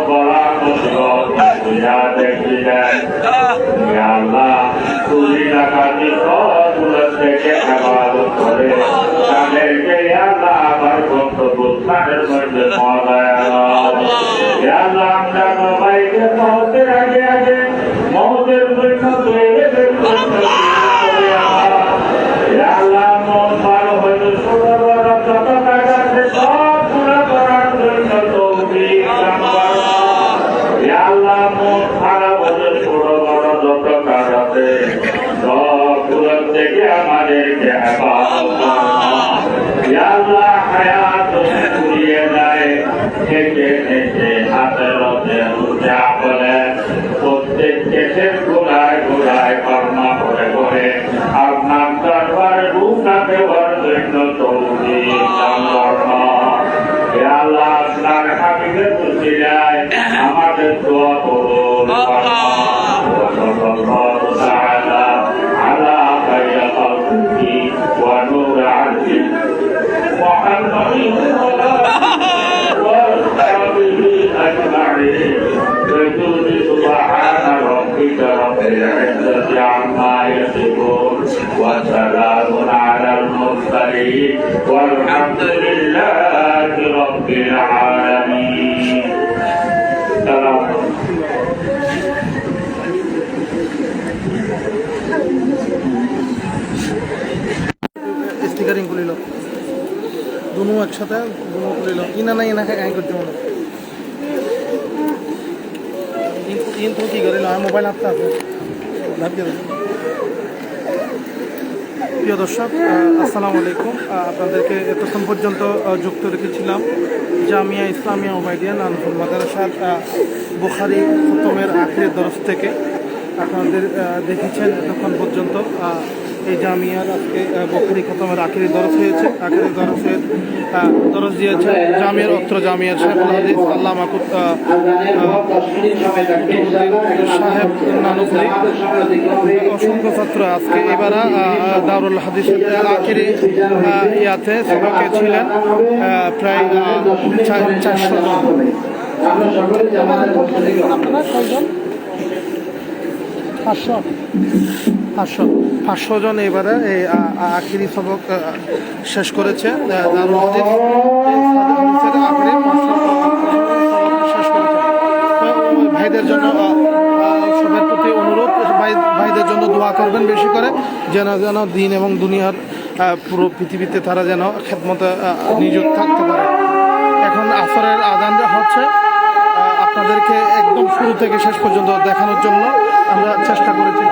Speaker 4: বলা বুঝা দেখিলেন আল্লাহ চুরি ডাকাতি সবগুলো থেকে হেফাজত করে তাদেরকে আল্লাহ আবার বক্তব্য স্থানের মধ্যে মজায় আল্লাহ আমরা সবাইকে মহতের আগে আগে মহতের জন্য আল্লাহ মন ভালো হয়তো ছোট বড় যত কাজ আছে সব পুরো করার জন্য তৌফিক দান করো আল্লাহ মন খারাপ হলে ছোট বড় যত কাজ আছে সবগুলো থেকে আমাদেরকে হেফাজত করো আল্লাহ হায়াত ঘুরিয়ে দেয় থেকে থেকে হাতের যা বলে প্রত্যেক কেসের গোড়ায় গোড়ায় কর্মা করে করে আপনার দরবারে রূপনাকে জন্য তৌফিক দান করো আল্লাহ আপনার হাবিবের উসিলায় আমাদের দোয়া কবুল করো تعالى على خير خلقه ونور عرشه محمد وأصحابه أجمعين بجود سبحان ربك رب العزة عما يصفون وسلام على المرسلين والحمد لله رب العالمين. سلام.
Speaker 1: স্টিকারিং করিল দুনো একসাথে দুনো করিল ইনা না ইনা হ্যাঁ করতে মনে কিন্তু কি করিল আমার মোবাইল হাতে আছে প্রিয় দর্শক আসসালামু আলাইকুম আপনাদেরকে এতক্ষণ পর্যন্ত যুক্ত রেখেছিলাম জামিয়া ইসলামিয়া ওবাইদিয়া নানফুল মাদ্রাসার বুখারী খতমের আখিরের দরস থেকে আপনাদের দেখেছেন এতক্ষণ পর্যন্ত এই জামিয়ার আজকে বুখারী খতমের আখিরি দরস হয়েছে আখিরি দরসের দরস দিয়েছে জামিয়ার অত্র জামিয়ার শেখুল হাদিস আল্লামা সাহেব নানুপুরি অসংখ্য ছাত্র আজকে এবার দারুল হাদিসের আখিরি ইয়াতে সবাইকে ছিলেন প্রায় 400 জন। আপনারা কয়জন? 500 জন এবারে এই আখিরি সবক শেষ করেছে দারুল হাদিস আখিরি শেষ করেছে। ভাইদের জন্য সবার প্রতি অনুরোধ ভাইদের জন্য দোয়া করবেন বেশি করে যেন দিন এবং দুনিয়ার পুরো পৃথিবীতে তারা যেন খেদমতে নিযুক্ত থাকতে পারে। এখন আসরের আযান হচ্ছে, আপনাদেরকে একদম শুরু থেকে শেষ পর্যন্ত দেখানোর জন্য আমরা চেষ্টা করেছি।